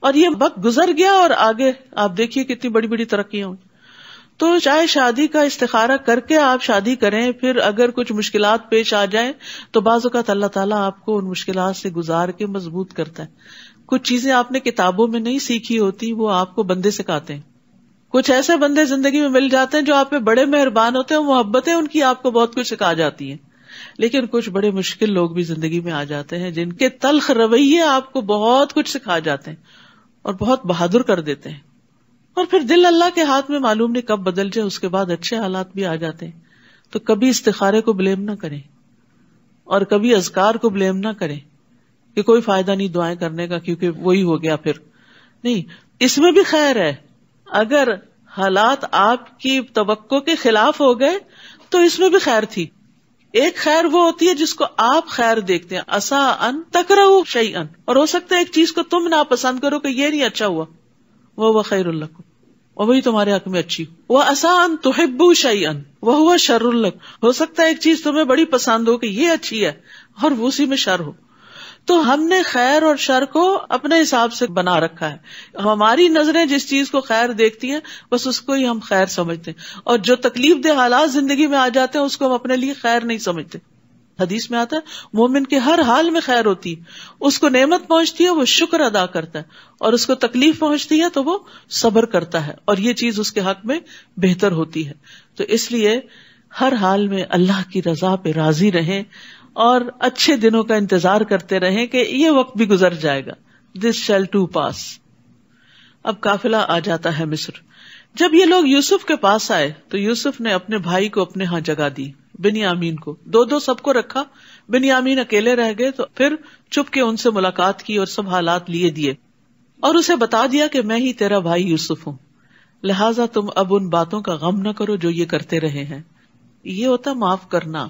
اور یہ وقت گزر گیا اور آگے آپ دیکھیے کتنی بڑی بڑی ترقیاں ہوئی۔ تو چاہے شادی کا استخارہ کر کے آپ شادی کریں، پھر اگر کچھ مشکلات پیش آ جائیں تو بعض اوقات اللہ تعالیٰ آپ کو ان مشکلات سے گزار کے مضبوط کرتا ہے۔ کچھ چیزیں آپ نے کتابوں میں نہیں سیکھی ہوتی، وہ آپ کو بندے سکھاتے ہیں۔ کچھ ایسے بندے زندگی میں مل جاتے ہیں جو آپ پہ بڑے مہربان ہوتے ہیں، محبتیں ان کی آپ کو بہت کچھ سکھا جاتی ہیں، لیکن کچھ بڑے مشکل لوگ بھی زندگی میں آ جاتے ہیں جن کے تلخ رویے آپ کو بہت کچھ سکھا جاتے ہیں اور بہت بہادر کر دیتے ہیں۔ اور پھر دل اللہ کے ہاتھ میں معلوم نہیں کب بدل جائے، اس کے بعد اچھے حالات بھی آ جاتے ہیں۔ تو کبھی استخارے کو بلیم نہ کریں اور کبھی اذکار کو بلیم نہ کریں کہ کوئی فائدہ نہیں دعائیں کرنے کا کیونکہ وہی ہو گیا، پھر نہیں، اس میں بھی خیر ہے۔ اگر حالات آپ کی توقع کے خلاف ہو گئے تو اس میں بھی خیر تھی۔ ایک خیر وہ ہوتی ہے جس کو آپ خیر دیکھتے ہیں، عسیٰ ان تکرہوا شیئا، اور ہو سکتا ہے ایک چیز کو تم ناپسند کرو کہ یہ نہیں اچھا ہوا، وَهُوَ خَيْرٌ لَكُمْ، اور وہی تمہارے حق میں اچھی ہو۔ وَعَسَىٰ أَن تُحِبُّوا شَيْئًا وَهُوَ شَرٌّ لَكُمْ، ہو سکتا ہے ایک چیز تمہیں بڑی پسند ہو کہ یہ اچھی ہے اور وہ اسی میں شر ہو۔ تو ہم نے خیر اور شر کو اپنے حساب سے بنا رکھا ہے، ہماری نظریں جس چیز کو خیر دیکھتی ہیں بس اس کو ہی ہم خیر سمجھتے ہیں، اور جو تکلیف دہ حالات زندگی میں آ جاتے ہیں اس کو ہم اپنے لیے خیر نہیں سمجھتے۔ حدیث میں آتا ہے مومن کے ہر حال میں خیر ہوتی ہے، اس کو نعمت پہنچتی ہے وہ شکر ادا کرتا ہے، اور اس کو تکلیف پہنچتی ہے تو وہ صبر کرتا ہے، اور یہ چیز اس کے حق میں بہتر ہوتی ہے۔ تو اس لیے ہر حال میں اللہ کی رضا پہ راضی رہیں اور اچھے دنوں کا انتظار کرتے رہیں کہ یہ وقت بھی گزر جائے گا. This shall to pass. اب قافلہ آ جاتا ہے مصر. جب یہ لوگ یوسف کے پاس آئے تو یوسف نے اپنے بھائی کو اپنے ہاں جگہ دی, بنیامین کو. دو سب کو رکھا, بنیامین اکیلے رہ گئے. تو پھر چپ کے ان سے ملاقات کی اور سب حالات لیے دیے اور اسے بتا دیا کہ میں ہی تیرا بھائی یوسف ہوں, لہٰذا تم اب ان باتوں کا غم نہ کرو جو یہ کرتے رہے ہیں. یہ ہوتا معاف کرنا.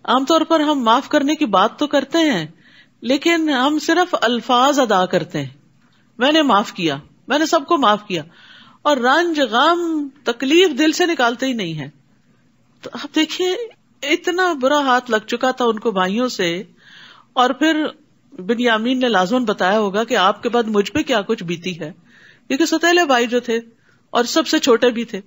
عام طور پر ہم معاف کرنے کی بات تو کرتے ہیں لیکن ہم صرف الفاظ ادا کرتے ہیں, میں نے معاف کیا, میں نے سب کو معاف کیا, اور رنج غم تکلیف دل سے نکالتے ہی نہیں ہے. تو آپ دیکھیے اتنا برا ہاتھ لگ چکا تھا ان کو بھائیوں سے, اور پھر بنیامین نے لازماً بتایا ہوگا کہ آپ کے بعد مجھ پہ کیا کچھ بیتی ہے, کیونکہ ستیلے بھائی جو تھے اور سب سے چھوٹے بھی تھے.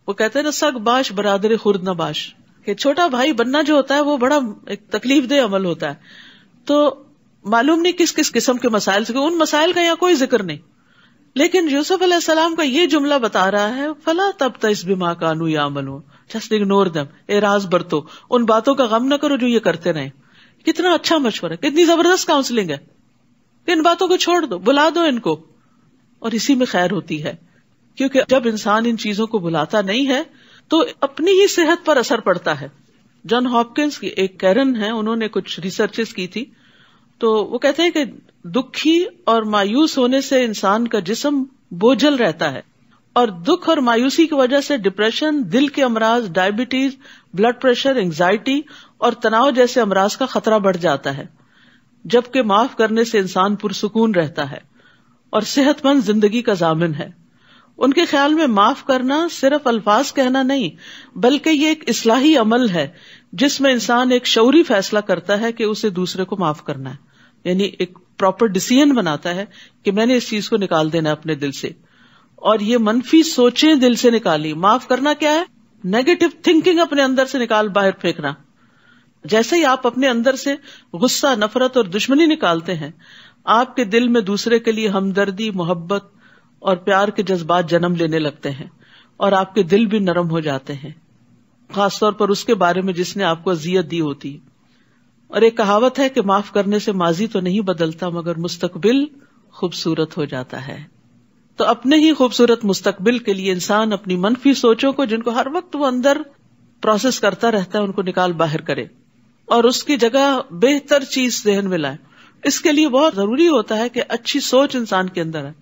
وہ کہتے ہیں نا سگ باش برادر خرد نہ باش, کہ چھوٹا بھائی بننا جو ہوتا ہے وہ بڑا ایک تکلیف دہ عمل ہوتا ہے. تو معلوم نہیں کس کس قسم کے مسائل سے, ان مسائل کا یہاں کوئی ذکر نہیں, لیکن یوسف علیہ السلام کا یہ جملہ بتا رہا ہے فلا تبتئس بما کانوا یعملون, جسٹ اگنور دیم, اعراض برتو, ان باتوں کا غم نہ کرو جو یہ کرتے رہے. کتنا اچھا مشورہ, کتنی زبردست کاؤنسلنگ ہے. ان باتوں کو چھوڑ دو, بلا دو ان کو, اور اسی میں خیر ہوتی ہے. کیونکہ جب انسان ان چیزوں کو بلاتا نہیں ہے تو اپنی ہی صحت پر اثر پڑتا ہے. جان ہاپکنس کی ایک کیرن ہے, انہوں نے کچھ ریسرچز کی تھی, تو وہ کہتے ہیں کہ دکھی اور مایوس ہونے سے انسان کا جسم بوجھل رہتا ہے, اور دکھ اور مایوسی کی وجہ سے ڈپریشن, دل کے امراض, ڈائبٹیز, بلڈ پریشر, اینگزائٹی اور تناؤ جیسے امراض کا خطرہ بڑھ جاتا ہے. جبکہ معاف کرنے سے انسان پرسکون رہتا ہے اور صحت مند زندگی کا ضامن ہے. ان کے خیال میں معاف کرنا صرف الفاظ کہنا نہیں بلکہ یہ ایک اصلاحی عمل ہے جس میں انسان ایک شعوری فیصلہ کرتا ہے کہ اسے دوسرے کو معاف کرنا ہے, یعنی ایک پراپر ڈیسیژن بناتا ہے کہ میں نے اس چیز کو نکال دینا اپنے دل سے, اور یہ منفی سوچیں دل سے نکالی. معاف کرنا کیا ہے؟ نیگیٹو تھنکنگ اپنے اندر سے نکال باہر پھینکنا. جیسے ہی آپ اپنے اندر سے غصہ, نفرت اور دشمنی نکالتے ہیں, آپ کے دل میں دوسرے کے لیے ہمدردی, محبت اور پیار کے جذبات جنم لینے لگتے ہیں, اور آپ کے دل بھی نرم ہو جاتے ہیں, خاص طور پر اس کے بارے میں جس نے آپ کو اذیت دی ہوتی. اور ایک کہاوت ہے کہ معاف کرنے سے ماضی تو نہیں بدلتا مگر مستقبل خوبصورت ہو جاتا ہے. تو اپنے ہی خوبصورت مستقبل کے لیے انسان اپنی منفی سوچوں کو, جن کو ہر وقت وہ اندر پروسیس کرتا رہتا ہے, ان کو نکال باہر کرے اور اس کی جگہ بہتر چیز ذہن میں لائے. اس کے لیے بہت ضروری ہوتا ہے کہ اچھی سوچ انسان کے اندر ہے.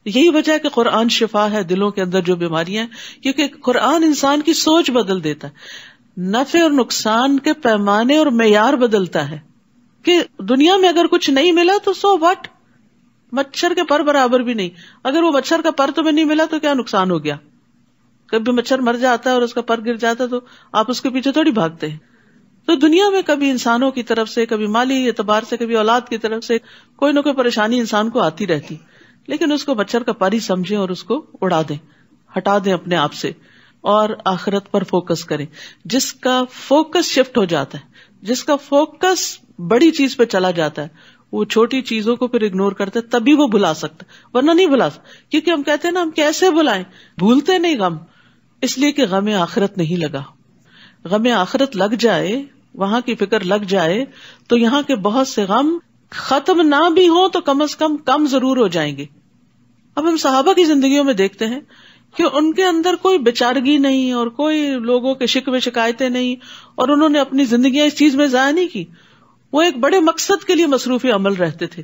یہی وجہ ہے کہ قرآن شفا ہے دلوں کے اندر جو بیماریاں ہیں, کیونکہ قرآن انسان کی سوچ بدل دیتا ہے, نفع اور نقصان کے پیمانے اور معیار بدلتا ہے. کہ دنیا میں اگر کچھ نہیں ملا تو سو واٹ, مچھر کے پر برابر بھی نہیں. اگر وہ مچھر کا پر تمہیں نہیں ملا تو کیا نقصان ہو گیا؟ کبھی مچھر مر جاتا ہے اور اس کا پر گر جاتا ہے تو آپ اس کے پیچھے تھوڑی بھاگتے ہیں. تو دنیا میں کبھی انسانوں کی طرف سے, کبھی مالی اعتبار سے, کبھی اولاد کی طرف سے کوئی نہ کوئی پریشانی انسان کو آتی رہتی, لیکن اس کو مچھر کا پر ہی سمجھیں اور اس کو اڑا دیں, ہٹا دیں اپنے آپ سے, اور آخرت پر فوکس کریں. جس کا فوکس شفٹ ہو جاتا ہے, جس کا فوکس بڑی چیز پہ چلا جاتا ہے, وہ چھوٹی چیزوں کو پھر اگنور کرتا ہے, تبھی وہ بھلا سکتا, ورنہ نہیں بھلا سکتا. کیونکہ ہم کہتے ہیں نا, ہم کیسے بھلائیں, بھولتے نہیں غم, اس لیے کہ غم آخرت نہیں لگا. غم آخرت لگ جائے, وہاں کی فکر لگ جائے تو یہاں کے بہت سے غم ختم نہ بھی ہوں تو کم از کم ضرور ہو جائیں گے. اب ہم صحابہ کی زندگیوں میں دیکھتے ہیں کہ ان کے اندر کوئی بیچارگی نہیں اور کوئی لوگوں کے شکوے شکایتیں نہیں, اور انہوں نے اپنی زندگیاں اس چیز میں ضائع نہیں کی. وہ ایک بڑے مقصد کے لیے مصروف عمل رہتے تھے.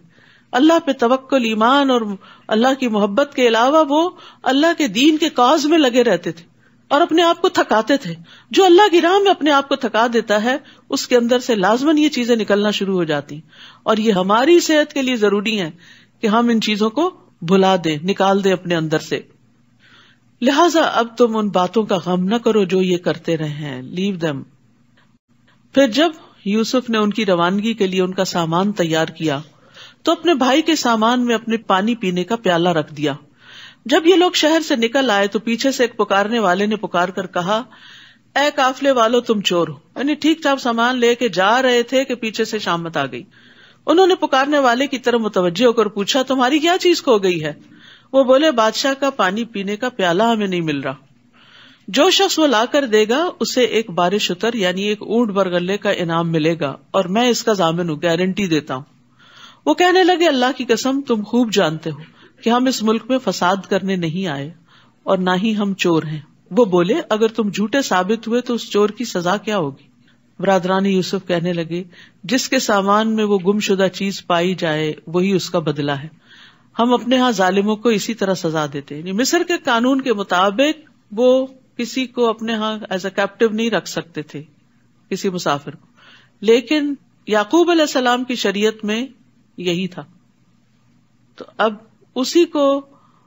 اللہ پہ توکل, ایمان اور اللہ کی محبت کے علاوہ وہ اللہ کے دین کے کاز میں لگے رہتے تھے اور اپنے آپ کو تھکاتے تھے. جو اللہ کی راہ میں اپنے آپ کو تھکا دیتا ہے اس کے اندر سے لازماً یہ چیزیں نکلنا شروع ہو جاتی, اور یہ ہماری صحت کے لیے ضروری ہے کہ ہم ان چیزوں کو بھلا دیں, نکال دیں اپنے اندر سے. لہٰذا اب تم ان باتوں کا غم نہ کرو جو یہ کرتے رہے ہیں, لیو دیم. پھر جب یوسف نے ان کی روانگی کے لیے ان کا سامان تیار کیا تو اپنے بھائی کے سامان میں اپنے پانی پینے کا پیالہ رکھ دیا. جب یہ لوگ شہر سے نکل آئے تو پیچھے سے ایک پکارنے والے نے پکار کر کہا, اے قافلے والو تم چور ہو. یعنی ٹھیک ٹھاک سامان لے کے جا رہے تھے کہ پیچھے سے شامت آ گئی. انہوں نے پکارنے والے کی طرف متوجہ ہو کر پوچھا, تمہاری کیا چیز کھو گئی ہے؟ وہ بولے, بادشاہ کا پانی پینے کا پیالہ ہمیں نہیں مل رہا. جو شخص وہ لا کر دے گا اسے ایک بار شتر یعنی ایک اونٹ برغلے کا انعام ملے گا اور میں اس کا ضامن ہوں، گارنٹی دیتا ہوں۔ وہ کہنے لگے اللہ کی قسم تم خوب جانتے ہو کہ ہم اس ملک میں فساد کرنے نہیں آئے اور نہ ہی ہم چور ہیں۔ وہ بولے اگر تم جھوٹے ثابت ہوئے تو اس چور کی سزا کیا ہوگی؟ برادران یوسف کہنے لگے جس کے سامان میں وہ گم شدہ چیز پائی جائے وہی اس کا بدلہ ہے، ہم اپنے ہاں ظالموں کو اسی طرح سزا دیتے ہیں۔ مصر کے قانون کے مطابق وہ کسی کو اپنے ہاں ایز اے کیپٹیو نہیں رکھ سکتے تھے، کسی مسافر کو، لیکن یعقوب علیہ السلام کی شریعت میں یہی تھا۔ تو اب اسی کو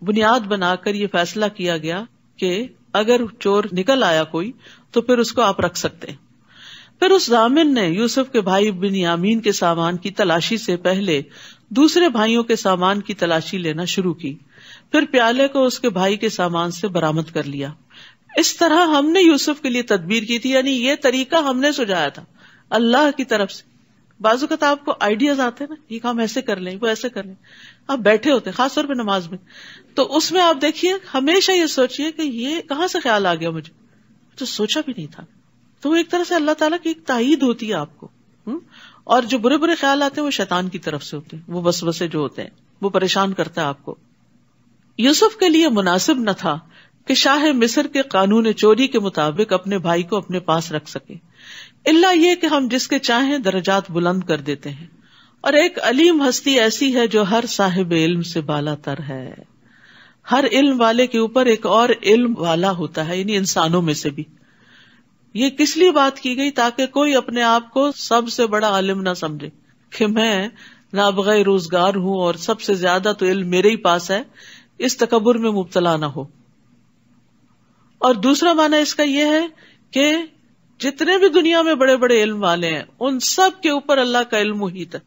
بنیاد بنا کر یہ فیصلہ کیا گیا کہ اگر چور نکل آیا کوئی تو پھر اس کو آپ رکھ سکتے ہیں۔ پھر اس ضامن نے یوسف کے بھائی بنیامین کے سامان کی تلاشی سے پہلے دوسرے بھائیوں کے سامان کی تلاشی لینا شروع کی، پھر پیالے کو اس کے بھائی کے سامان سے برآمد کر لیا۔ اس طرح ہم نے یوسف کے لیے تدبیر کی تھی، یعنی یہ طریقہ ہم نے سجایا تھا اللہ کی طرف سے۔ بعض اوقات آپ کو آئیڈیاز آتے ہیں نا، یہ کام ایسے کر لیں، وہ ایسے کر لیں، آپ بیٹھے ہوتے ہیں خاص طور پہ نماز میں، تو اس میں آپ دیکھیے ہمیشہ یہ سوچیے کہ یہ کہاں سے خیال آ گیا مجھے، تو سوچا بھی نہیں تھا۔ تو وہ ایک طرح سے اللہ تعالیٰ کی ایک تائید ہوتی ہے آپ کو، اور جو برے برے خیال آتے ہیں وہ شیطان کی طرف سے ہوتے ہیں، وہ وسوسے جو ہوتے ہیں وہ پریشان کرتا ہے آپ کو۔ یوسف کے لیے مناسب نہ تھا کہ شاہ مصر کے قانون چوری کے مطابق اپنے بھائی کو اپنے پاس رکھ سکے، الا یہ کہ ہم جس کے چاہیں درجات بلند کر دیتے ہیں، اور ایک علیم ہستی ایسی ہے جو ہر صاحب علم سے بالا تر ہے۔ ہر علم والے کے اوپر ایک اور علم والا ہوتا ہے، یعنی انسانوں میں سے بھی۔ یہ کس لیے بات کی گئی؟ تاکہ کوئی اپنے آپ کو سب سے بڑا عالم نہ سمجھے کہ میں نابغہ روزگار ہوں اور سب سے زیادہ تو علم میرے ہی پاس ہے، اس تکبر میں مبتلا نہ ہو۔ اور دوسرا معنی اس کا یہ ہے کہ جتنے بھی دنیا میں بڑے بڑے علم والے ہیں ان سب کے اوپر اللہ کا علم محیط ہے،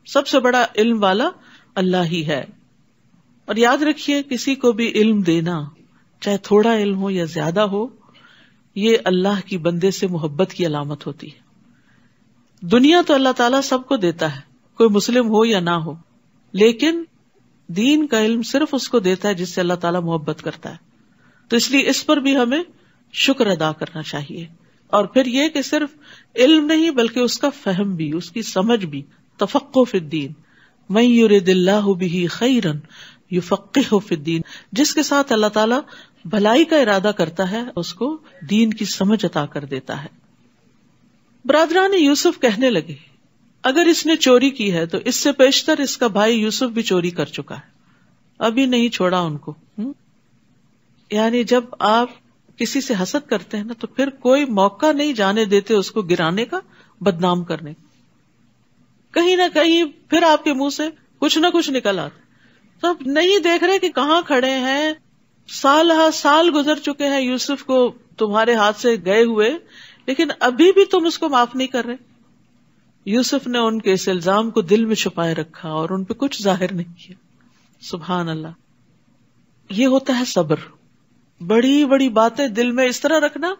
سب سے بڑا علم والا اللہ ہی ہے۔ اور یاد رکھیے کسی کو بھی علم دینا، چاہے تھوڑا علم ہو یا زیادہ ہو، یہ اللہ کی بندے سے محبت کی علامت ہوتی ہے۔ دنیا تو اللہ تعالیٰ سب کو دیتا ہے، کوئی مسلم ہو یا نہ ہو، لیکن دین کا علم صرف اس کو دیتا ہے جس سے اللہ تعالیٰ محبت کرتا ہے۔ تو اس لیے اس پر بھی ہمیں شکر ادا کرنا چاہیے۔ اور پھر یہ کہ صرف علم نہیں بلکہ اس کا فہم بھی، اس کی سمجھ بھی، تفقہ فی الدین، من یرد اللہ بہ خیرا یفقہہ فی الدین، جس کے ساتھ اللہ تعالیٰ بھلائی کا ارادہ کرتا ہے اس کو دین کی سمجھ عطا کر دیتا ہے۔ برادران یوسف کہنے لگے اگر اس نے چوری کی ہے تو اس سے پیشتر اس کا بھائی یوسف بھی چوری کر چکا ہے، ابھی نہیں چھوڑا ان کو۔ یعنی جب آپ کسی سے حسد کرتے ہیں نا تو پھر کوئی موقع نہیں جانے دیتے اس کو گرانے کا، بدنام کرنے کا۔ کہیں نہ کہیں پھر آپ کے منہ سے کچھ نہ کچھ نکل آتا، تو آپ نہیں دیکھ رہے کہ کہاں کھڑے ہیں، سال ہا سال گزر چکے ہیں یوسف کو تمہارے ہاتھ سے گئے ہوئے، لیکن ابھی بھی تم اس کو معاف نہیں کر رہے۔ یوسف نے ان کے اس الزام کو دل میں چھپائے رکھا اور ان پہ کچھ ظاہر نہیں کیا۔ سبحان اللہ، یہ ہوتا ہے صبر۔ بڑی بڑی باتیں دل میں اس طرح رکھنا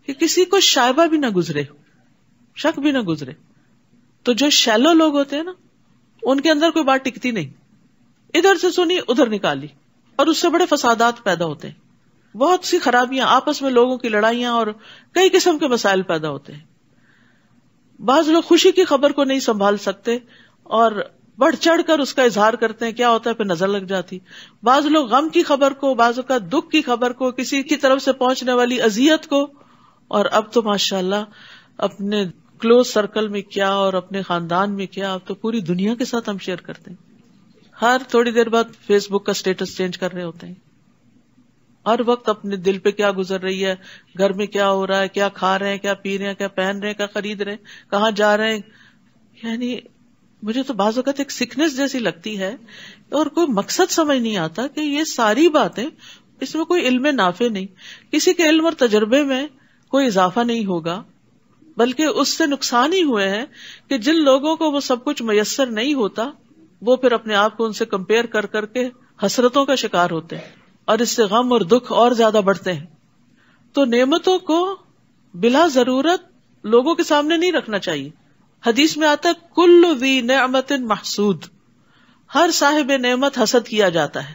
کہ کسی کو شائبہ بھی نہ گزرے، شک بھی نہ گزرے۔ تو جو شیلو لوگ ہوتے ہیں نا، ان کے اندر کوئی بات ٹکتی نہیں، ادھر سے سنی ادھر نکالی، اور اس سے بڑے فسادات پیدا ہوتے ہیں، بہت سی خرابیاں، آپس میں لوگوں کی لڑائیاں اور کئی قسم کے مسائل پیدا ہوتے ہیں۔ بعض لوگ خوشی کی خبر کو نہیں سنبھال سکتے اور بڑھ چڑھ کر اس کا اظہار کرتے ہیں، کیا ہوتا ہے پھر نظر لگ جاتی۔ بعض لوگ غم کی خبر کو، بعض کا دکھ کی خبر کو، کسی کی طرف سے پہنچنے والی اذیت کو، اور اب تو ماشاءاللہ اپنے کلوز سرکل میں کیا اور اپنے خاندان میں کیا، اب تو پوری دنیا کے ساتھ ہم شیئر کرتے ہیں۔ ہر تھوڑی دیر بعد فیس بک کا سٹیٹس چینج کر رہے ہوتے ہیں، ہر وقت اپنے دل پہ کیا گزر رہی ہے، گھر میں کیا ہو رہا ہے، کیا کھا رہے ہیں، کیا پی رہے ہیں، کیا پہن رہے ہیں، کیا خرید رہے ہیں، کہاں جا رہے ہیں۔ یعنی مجھے تو بعض اوقات ایک سکنس جیسی لگتی ہے اور کوئی مقصد سمجھ نہیں آتا کہ یہ ساری باتیں، اس میں کوئی علم نافع نہیں، کسی کے علم اور تجربے میں کوئی اضافہ نہیں ہوگا، بلکہ اس سے نقصان ہی ہوئے ہیں کہ جن لوگوں کو وہ سب کچھ میسر نہیں ہوتا وہ پھر اپنے آپ کو ان سے کمپیئر کر کر کے حسرتوں کا شکار ہوتے ہیں، اور اس سے غم اور دکھ اور زیادہ بڑھتے ہیں۔ تو نعمتوں کو بلا ضرورت لوگوں کے سامنے نہیں رکھنا چاہیے۔ حدیث میں آتا ہے کل ذی نعمت محسود، ہر صاحب نعمت حسد کیا جاتا ہے،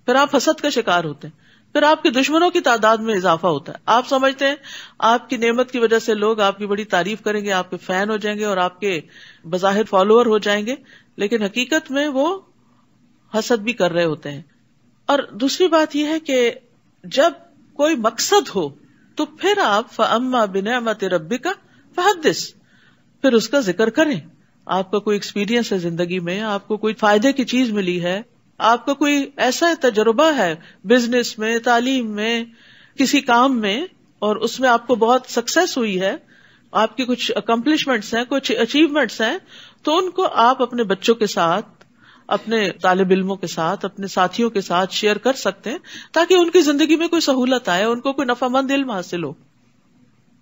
پھر آپ حسد کا شکار ہوتے ہیں۔ پھر آپ کے دشمنوں کی تعداد میں اضافہ ہوتا ہے. آپ سمجھتے ہیں آپ کی نعمت کی وجہ سے لوگ آپ کی بڑی تعریف کریں گے, آپ کے فین ہو جائیں گے اور آپ کے بظاہر فالوور ہو جائیں گے, لیکن حقیقت میں وہ حسد بھی کر رہے ہوتے ہیں. اور دوسری بات یہ ہے کہ جب کوئی مقصد ہو تو پھر آپ فَأَمَّا بِنِعْمَتِ رَبِّكَ فَحَدِّثْ, پھر اس کا ذکر کریں. آپ کا کوئی ایکسپیرینس ہے زندگی میں, آپ کو کوئی فائدے کی چیز ملی ہے, آپ کا کوئی ایسا تجربہ ہے بزنس میں, تعلیم میں, کسی کام میں, اور اس میں آپ کو بہت سکسیس ہوئی ہے, آپ کی کچھ اکمپلشمنٹس ہیں, کچھ اچیومنٹس ہیں, تو ان کو آپ اپنے بچوں کے ساتھ, اپنے طالب علموں کے ساتھ, اپنے ساتھیوں کے ساتھ شیئر کر سکتے ہیں تاکہ ان کی زندگی میں کوئی سہولت آئے, ان کو کوئی نفع مند علم حاصل ہو.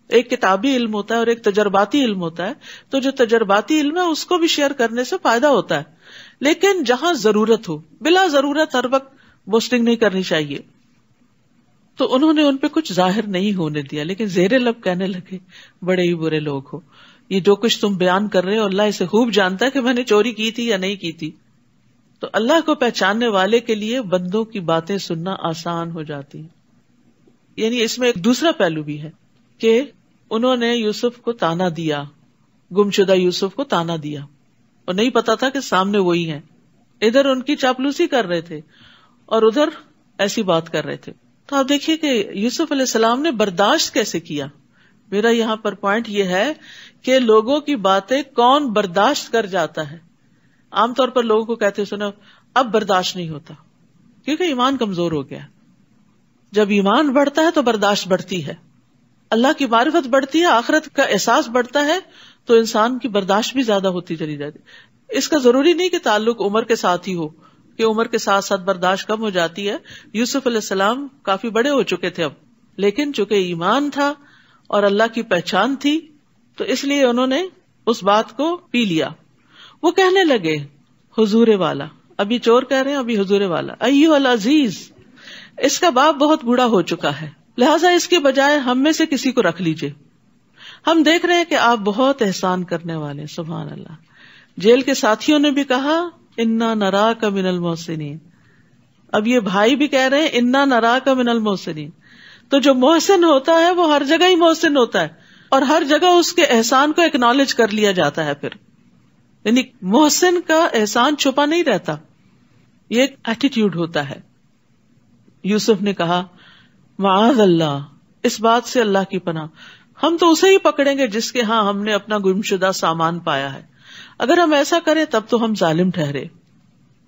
ایک کتابی علم ہوتا ہے اور ایک تجرباتی علم ہوتا ہے, تو جو تجرباتی علم ہے اس کو بھی شیئر کرنے سے فائدہ ہوتا ہے, لیکن جہاں ضرورت ہو, بلا ضرورت ہر وقت بوسٹنگ نہیں کرنی چاہیے. تو انہوں نے ان پہ کچھ ظاہر نہیں ہونے دیا, لیکن زیر لب کہنے لگے بڑے ہی برے لوگ ہو, یہ جو کچھ تم بیان کر رہے ہو اللہ اسے خوب جانتا ہے کہ میں نے چوری کی تھی یا نہیں کی تھی. تو اللہ کو پہچاننے والے کے لیے بندوں کی باتیں سننا آسان ہو جاتی. یعنی اس میں ایک دوسرا پہلو بھی ہے کہ انہوں نے یوسف کو تانا دیا, گمشدہ یوسف کو تانا دیا, اور نہیں پتا تھا کہ سامنے وہی ہیں. ادھر ان کی چاپلوسی کر رہے تھے اور ادھر ایسی بات کر رہے تھے. تو آپ دیکھیے کہ یوسف علیہ السلام نے برداشت کیسے کیا. میرا یہاں پر پوائنٹ یہ ہے کہ لوگوں کی باتیں کون برداشت کر جاتا ہے. عام طور پر لوگوں کو کہتے سنا اب برداشت نہیں ہوتا, کیونکہ ایمان کمزور ہو گیا. جب ایمان بڑھتا ہے تو برداشت بڑھتی ہے, اللہ کی معرفت بڑھتی ہے, آخرت کا احساس بڑھتا ہے, تو انسان کی برداشت بھی زیادہ ہوتی چلی جاتی. اس کا ضروری نہیں کہ تعلق عمر کے ساتھ ہی ہو, کہ عمر کے ساتھ ساتھ برداشت کم ہو جاتی ہے. یوسف علیہ السلام کافی بڑے ہو چکے تھے اب, لیکن چونکہ ایمان تھا اور اللہ کی پہچان تھی تو اس لیے انہوں نے اس بات کو پی لیا. وہ کہنے لگے حضور والا, ابھی چور کہہ رہے ہیں, ابھی حضور والا, ایھا العزیز, اس کا باپ بہت بوڑھا ہو چکا ہے, لہٰذا اس کے بجائے ہم میں سے کسی کو رکھ لیجئے. ہم دیکھ رہے ہیں کہ آپ بہت احسان کرنے والے. سبحان اللہ. جیل کے ساتھیوں نے بھی کہا انا نراک من المحسنین. اب یہ بھائی بھی کہہ رہے ہیں انا نراک من المحسنین. تو جو محسن ہوتا ہے وہ ہر جگہ ہی محسن ہوتا ہے, اور ہر جگہ اس کے احسان کو اکنالج کر لیا جاتا ہے. پھر یعنی محسن کا احسان چھپا نہیں رہتا, یہ ایک ایٹیٹیوڈ ہوتا ہے. یوسف نے کہا معاذ اللہ, اس بات سے اللہ کی پناہ, ہم تو اسے ہی پکڑیں گے جس کے ہاں ہم نے اپنا گمشدہ سامان پایا ہے. اگر ہم ایسا کریں تب تو ہم ظالم ٹھہرے.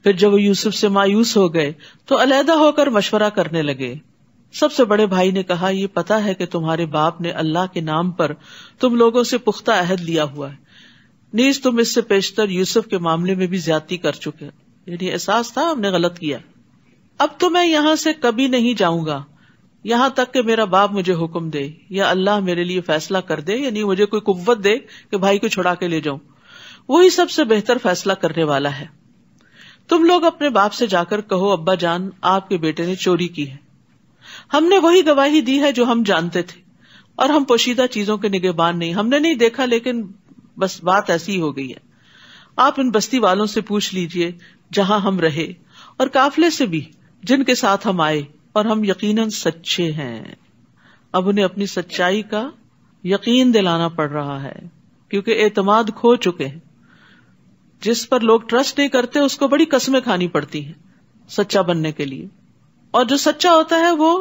پھر جب وہ یوسف سے مایوس ہو گئے تو علیحدہ ہو کر مشورہ کرنے لگے. سب سے بڑے بھائی نے کہا یہ پتا ہے کہ تمہارے باپ نے اللہ کے نام پر تم لوگوں سے پختہ عہد لیا ہوا ہے, نیز تم اس سے پیشتر یوسف کے معاملے میں بھی زیادتی کر چکے, یعنی احساس تھا ہم نے غلط کیا. اب تو میں یہاں سے کبھی نہیں جاؤں گا یہاں تک کہ میرا باپ مجھے حکم دے, یا اللہ میرے لیے فیصلہ کر دے, یعنی مجھے کوئی قوت دے کہ بھائی کو چھڑا کے لے جاؤں. وہی سب سے بہتر فیصلہ کرنے والا ہے. تم لوگ اپنے باپ سے جا کر کہو ابا جان آپ کے بیٹے نے چوری کی ہے. ہم نے وہی گواہی دی ہے جو ہم جانتے تھے, اور ہم پوشیدہ چیزوں کے نگہبان نہیں. ہم نے نہیں دیکھا, لیکن بس بات ایسی ہو گئی ہے. آپ ان بستی والوں سے پوچھ لیجئے جہاں ہم رہے, اور قافلے سے بھی جن کے ساتھ ہم آئے, اور ہم یقیناً سچے ہیں. اب انہیں اپنی سچائی کا یقین دلانا پڑ رہا ہے, کیونکہ اعتماد کھو چکے ہیں. جس پر لوگ ٹرسٹ نہیں کرتے اس کو بڑی قسمیں کھانی پڑتی ہیں سچا بننے کے لیے, اور جو سچا ہوتا ہے وہ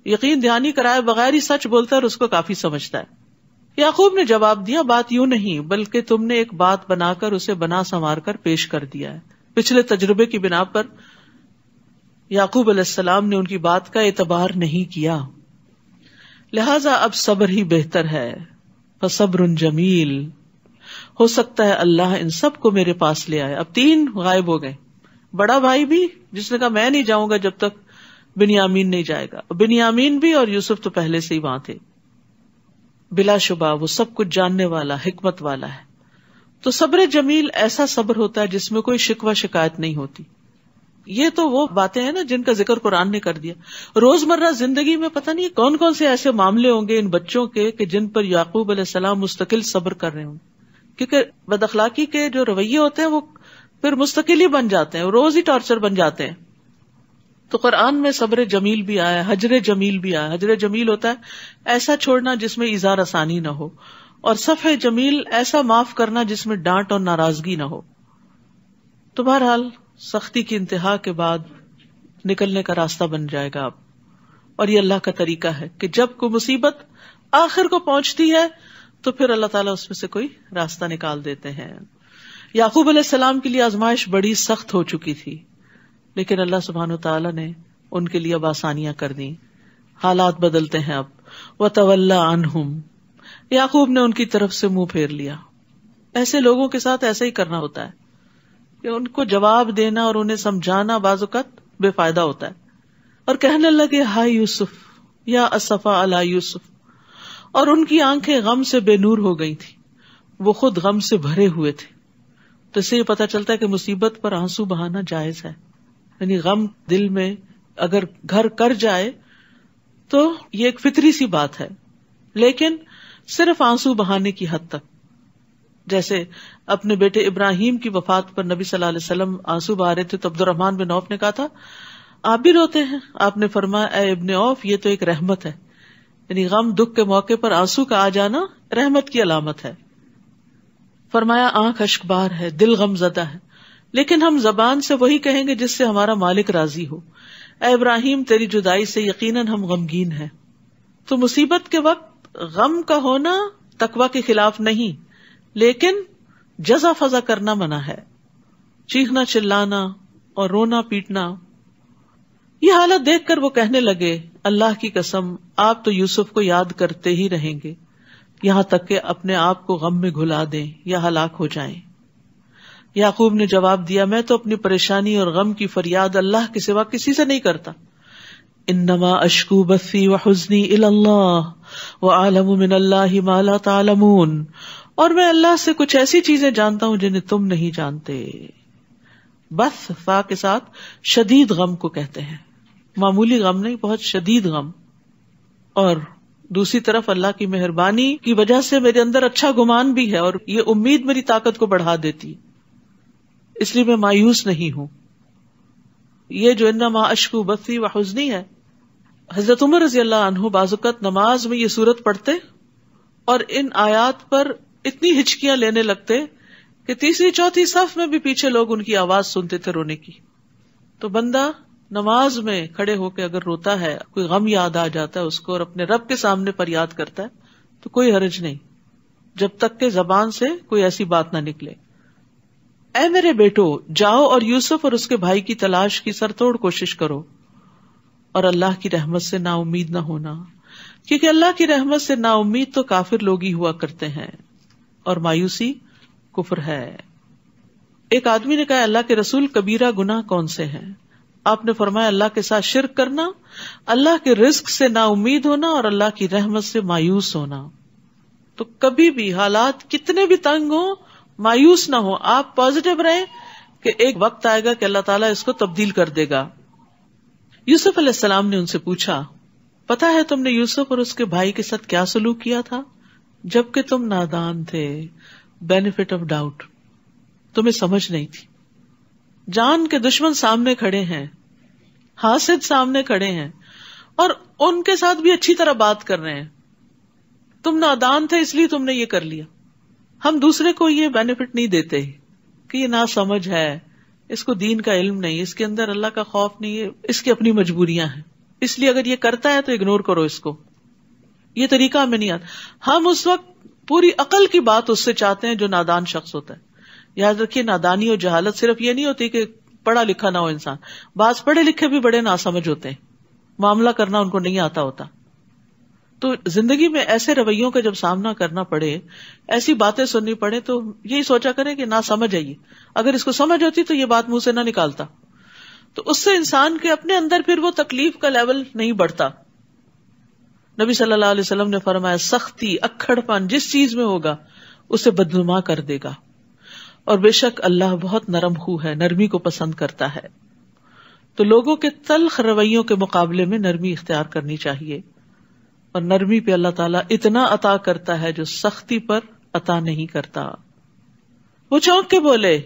یقین دہانی کرائے بغیر ہی سچ بولتا ہے اور اس کو کافی سمجھتا ہے. یعقوب نے جواب دیا بات یوں نہیں بلکہ تم نے ایک بات بنا کر اسے بنا سنوار کر پیش کر دیا ہے. پچھلے تجربے کی بنا پر یعقوب علیہ السلام نے ان کی بات کا اعتبار نہیں کیا, لہذا اب صبر ہی بہتر ہے. فصبر جمیل, ہو سکتا ہے اللہ ان سب کو میرے پاس لے آئے. اب 3 غائب ہو گئے. بڑا بھائی بھی جس نے کہا میں نہیں جاؤں گا جب تک بنیامین نہیں جائے گا, بنیامین بھی, اور یوسف تو پہلے سے ہی وہاں تھے. بلا شبہ وہ سب کچھ جاننے والا حکمت والا ہے. تو صبر جمیل ایسا صبر ہوتا ہے جس میں کوئی شکوہ شکایت نہیں ہوتی. یہ تو وہ باتیں ہیں نا جن کا ذکر قرآن نے کر دیا. روزمرہ زندگی میں پتہ نہیں کون کون سے ایسے معاملے ہوں گے ان بچوں کے کہ جن پر یعقوب علیہ السلام مستقل صبر کر رہے ہوں, کیونکہ بد اخلاقی کے جو رویے ہوتے ہیں وہ پھر مستقل ہی بن جاتے ہیں, روز ہی ٹارچر بن جاتے ہیں. تو قرآن میں صبر جمیل بھی آیا، ہجر جمیل بھی آیا. ہجر جمیل ہوتا ہے ایسا چھوڑنا جس میں ایذا رسانی نہ ہو، اور صفح جمیل ایسا معاف کرنا جس میں ڈانٹ اور ناراضگی نہ ہو. تو بہرحال سختی کی انتہا کے بعد نکلنے کا راستہ بن جائے گا اب. اور یہ اللہ کا طریقہ ہے کہ جب کوئی مصیبت آخر کو پہنچتی ہے تو پھر اللہ تعالیٰ اس میں سے کوئی راستہ نکال دیتے ہیں. یعقوب علیہ السلام کے لیے آزمائش بڑی سخت ہو چکی تھی، لیکن اللہ سبحانہ وتعالیٰ نے ان کے لیے اب آسانیاں کر دی. حالات بدلتے ہیں اب. وَتَوَلَّى عَنْهُمْ، یعقوب نے ان کی طرف سے منہ پھیر لیا. ایسے لوگوں کے ساتھ ایسا ہی کرنا ہوتا ہے کہ ان کو جواب دینا اور انہیں سمجھانا بعض اوقات بے فائدہ ہوتا ہے. اور کہنے لگے ہائے یوسف یا اسفا علی یوسف، اور ان کی آنکھیں غم سے بے نور ہو گئی تھی، وہ خود غم سے بھرے ہوئے تھے. تو اس سے یہ پتہ چلتا ہے کہ مصیبت پر آنسو بہانا جائز ہے. یعنی غم دل میں اگر گھر کر جائے تو یہ ایک فطری سی بات ہے، لیکن صرف آنسو بہانے کی حد تک. جیسے اپنے بیٹے ابراہیم کی وفات پر نبی صلی اللہ علیہ وسلم آنسو بہا رہے تھے تو عبد الرحمن بن عوف نے کہا تھا آپ بھی روتے ہیں؟ آپ نے فرمایا اے ابن عوف، یہ تو ایک رحمت ہے. یعنی غم دکھ کے موقع پر آنسو کا آ جانا رحمت کی علامت ہے. فرمایا آنکھ اشکبار ہے، دل غم زدہ ہے، لیکن ہم زبان سے وہی کہیں گے جس سے ہمارا مالک راضی ہو. اے ابراہیم، تیری جدائی سے یقیناً ہم غمگین ہیں. تو مصیبت کے وقت غم کا ہونا تقوی کے خلاف نہیں، لیکن جزا فضا کرنا منع ہے. چیخنا چلانا اور رونا پیٹنا. یہ حالت دیکھ کر وہ کہنے لگے اللہ کی قسم آپ تو یوسف کو یاد کرتے ہی رہیں گے یہاں تک کہ اپنے آپ کو غم میں گھلا دیں یا ہلاک ہو جائیں. یعقوب نے جواب دیا میں تو اپنی پریشانی اور غم کی فریاد اللہ کے سوا کسی سے نہیں کرتا. انما اشکو بثی وحزنی الی اللہ واعلم من اللہ ما لا تعلمون، اور میں اللہ سے کچھ ایسی چیزیں جانتا ہوں جنہیں تم نہیں جانتے. بث فا کے ساتھ شدید غم کو کہتے ہیں، معمولی غم نہیں، بہت شدید غم. اور دوسری طرف اللہ کی مہربانی کی وجہ سے میرے اندر اچھا گمان بھی ہے اور یہ امید میری طاقت کو بڑھا دیتی، اس لیے میں مایوس نہیں ہوں. یہ جو انما اشکو بثی وحزنی ہے، حضرت عمر رضی اللہ عنہ بعض اوقات نماز میں یہ سورت پڑھتے اور ان آیات پر اتنی ہچکیاں لینے لگتے کہ تیسری چوتھی صف میں بھی پیچھے لوگ ان کی آواز سنتے تھے رونے کی. تو بندہ نماز میں کھڑے ہو کے اگر روتا ہے، کوئی غم یاد آ جاتا ہے اس کو اور اپنے رب کے سامنے پر یاد کرتا ہے تو کوئی حرج نہیں، جب تک کہ زبان سے کوئی ایسی بات نہ نکلے. اے میرے بیٹو، جاؤ اور یوسف اور اس کے بھائی کی تلاش کی سر توڑ کوشش کرو اور اللہ کی رحمت سے نا امید نہ ہونا، کیونکہ اللہ کی رحمت سے نا امید تو کافر لوگ ہی ہوا کرتے ہیں اور مایوسی کفر ہے. ایک آدمی نے کہا اللہ کے رسول کبیرہ گناہ کون سے ہیں؟ آپ نے فرمایا اللہ کے ساتھ شرک کرنا، اللہ کے رزق سے نا امید ہونا اور اللہ کی رحمت سے مایوس ہونا. تو کبھی بھی حالات کتنے بھی تنگ ہوں مایوس نہ ہو، آپ پازیٹو رہیں کہ ایک وقت آئے گا کہ اللہ تعالیٰ اس کو تبدیل کر دے گا. یوسف علیہ السلام نے ان سے پوچھا پتا ہے تم نے یوسف اور اس کے بھائی کے ساتھ کیا سلوک کیا تھا جبکہ تم نادان تھے؟ بینیفٹ آف ڈاؤٹ، تمہیں سمجھ نہیں تھی. جان کے دشمن سامنے کھڑے ہیں، حاسد سامنے کھڑے ہیں اور ان کے ساتھ بھی اچھی طرح بات کر رہے ہیں. تم نادان تھے اس لیے تم نے یہ کر لیا. ہم دوسرے کو یہ بینیفٹ نہیں دیتے کہ یہ نا سمجھ ہے، اس کو دین کا علم نہیں، اس کے اندر اللہ کا خوف نہیں ہے، اس کی اپنی مجبوریاں ہیں، اس لیے اگر یہ کرتا ہے تو اگنور کرو اس کو. یہ طریقہ ہمیں نہیں آتا. ہم اس وقت پوری عقل کی بات اس سے چاہتے ہیں جو نادان شخص ہوتا ہے. یاد رکھیے نادانی اور جہالت صرف یہ نہیں ہوتی کہ پڑھا لکھا نہ ہو انسان، بعض پڑھے لکھے بھی بڑے ناسمجھ ہوتے ہیں، معاملہ کرنا ان کو نہیں آتا ہوتا. تو زندگی میں ایسے رویوں کا جب سامنا کرنا پڑے، ایسی باتیں سننی پڑے تو یہی سوچا کریں کہ نہ سمجھ آئیے، اگر اس کو سمجھ ہوتی تو یہ بات منہ سے نہ نکالتا. تو اس سے انسان کے اپنے اندر پھر وہ تکلیف کا لیول نہیں بڑھتا. نبی صلی اللہ علیہ وسلم نے فرمایا سختی، اکھڑ پن جس چیز میں ہوگا اسے بدنما کر دے گا، اور بے شک اللہ بہت نرم خو ہے، نرمی کو پسند کرتا ہے. تو لوگوں کے تلخ رویوں کے مقابلے میں نرمی اختیار کرنی چاہیے، اور نرمی پہ اللہ تعالیٰ اتنا عطا کرتا ہے جو سختی پر عطا نہیں کرتا. وہ چونک کے بولے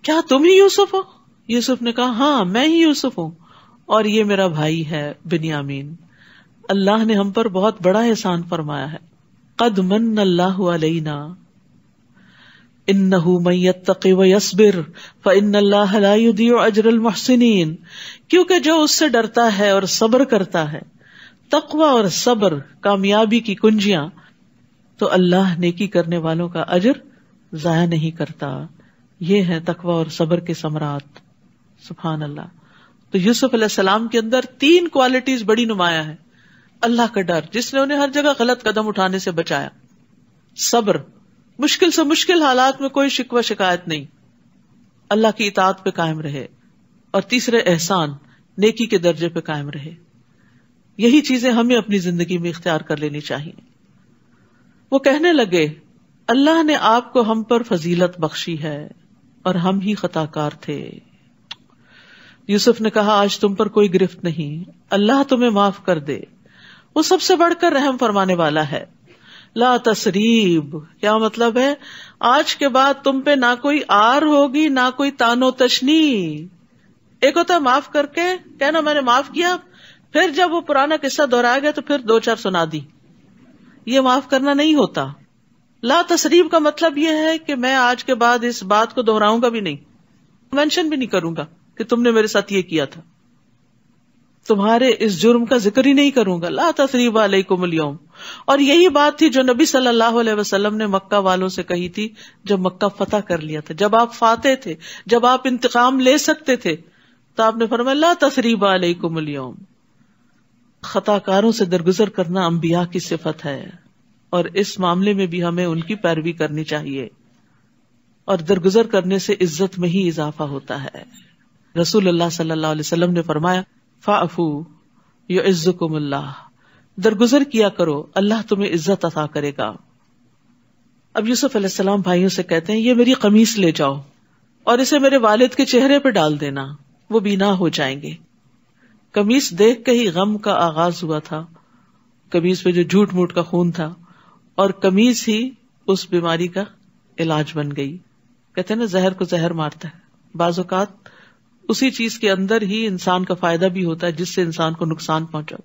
کیا تم ہی یوسف ہو؟ یوسف نے کہا ہاں میں ہی یوسف ہوں، اور یہ میرا بھائی ہے بنیامین. اللہ نے ہم پر بہت بڑا احسان فرمایا ہے. قد من اللہ علینا انہ من یتق ویصبر فان اللہ لا یضیع اجر المحسنین. کیونکہ جو اس سے ڈرتا ہے اور صبر کرتا ہے، تقوی اور صبر کامیابی کی کنجیاں، تو اللہ نیکی کرنے والوں کا اجر ضائع نہیں کرتا. یہ ہے تقوی اور صبر کے ثمرات. سبحان اللہ. تو یوسف علیہ السلام کے اندر 3 کوالٹیز بڑی نمایاں ہیں. اللہ کا ڈر جس نے انہیں ہر جگہ غلط قدم اٹھانے سے بچایا، صبر، مشکل سے مشکل حالات میں کوئی شکوہ شکایت نہیں، اللہ کی اطاعت پہ قائم رہے، اور تیسرے احسان، نیکی کے درجے پہ قائم رہے. یہی چیزیں ہمیں اپنی زندگی میں اختیار کر لینی چاہیے. وہ کہنے لگے اللہ نے آپ کو ہم پر فضیلت بخشی ہے اور ہم ہی خطا کار تھے. یوسف نے کہا آج تم پر کوئی گرفت نہیں، اللہ تمہیں معاف کر دے، وہ سب سے بڑھ کر رحم فرمانے والا ہے. لا تسریب، کیا مطلب ہے؟ آج کے بعد تم پہ نہ کوئی آر ہوگی نہ کوئی تانو تشنی. ایک ہوتا ہے معاف کر کے کہنا میں نے معاف کیا، پھر جب وہ پرانا قصہ دہرایا گیا تو پھر 2-4 سنا دی. یہ معاف کرنا نہیں ہوتا. لا تسریب کا مطلب یہ ہے کہ میں آج کے بعد اس بات کو دہراؤں گا بھی نہیں، مینشن بھی نہیں کروں گا کہ تم نے میرے ساتھ یہ کیا تھا، تمہارے اس جرم کا ذکر ہی نہیں کروں گا. لا تسریب علیکم اليوم. اور یہی بات تھی جو نبی صلی اللہ علیہ وسلم نے مکہ والوں سے کہی تھی جب مکہ فتح کر لیا تھا، جب آپ فاتح تھے، جب آپ انتقام لے سکتے تھے، تو آپ نے فرمایا لا تسریب علیکم اليوم. خطا کاروں سے درگزر کرنا انبیاء کی صفت ہے، اور اس معاملے میں بھی ہمیں ان کی پیروی کرنی چاہیے، اور درگزر کرنے سے عزت میں ہی اضافہ ہوتا ہے. رسول اللہ صلی اللہ علیہ وسلم نے فرمایا فاعفوا یعزکم اللہ، درگزر کیا کرو اللہ تمہیں عزت عطا کرے گا. اب یوسف علیہ السلام بھائیوں سے کہتے ہیں یہ میری قمیص لے جاؤ اور اسے میرے والد کے چہرے پہ ڈال دینا، وہ بینا ہو جائیں گے. قمیص دیکھ کے ہی غم کا آغاز ہوا تھا، قمیص پہ جو جھوٹ موٹ کا خون تھا، اور قمیص ہی اس بیماری کا علاج بن گئی. کہتے ہیں نا زہر کو زہر مارتا ہے. بعض اوقات اسی چیز کے اندر ہی انسان کا فائدہ بھی ہوتا ہے جس سے انسان کو نقصان پہنچا.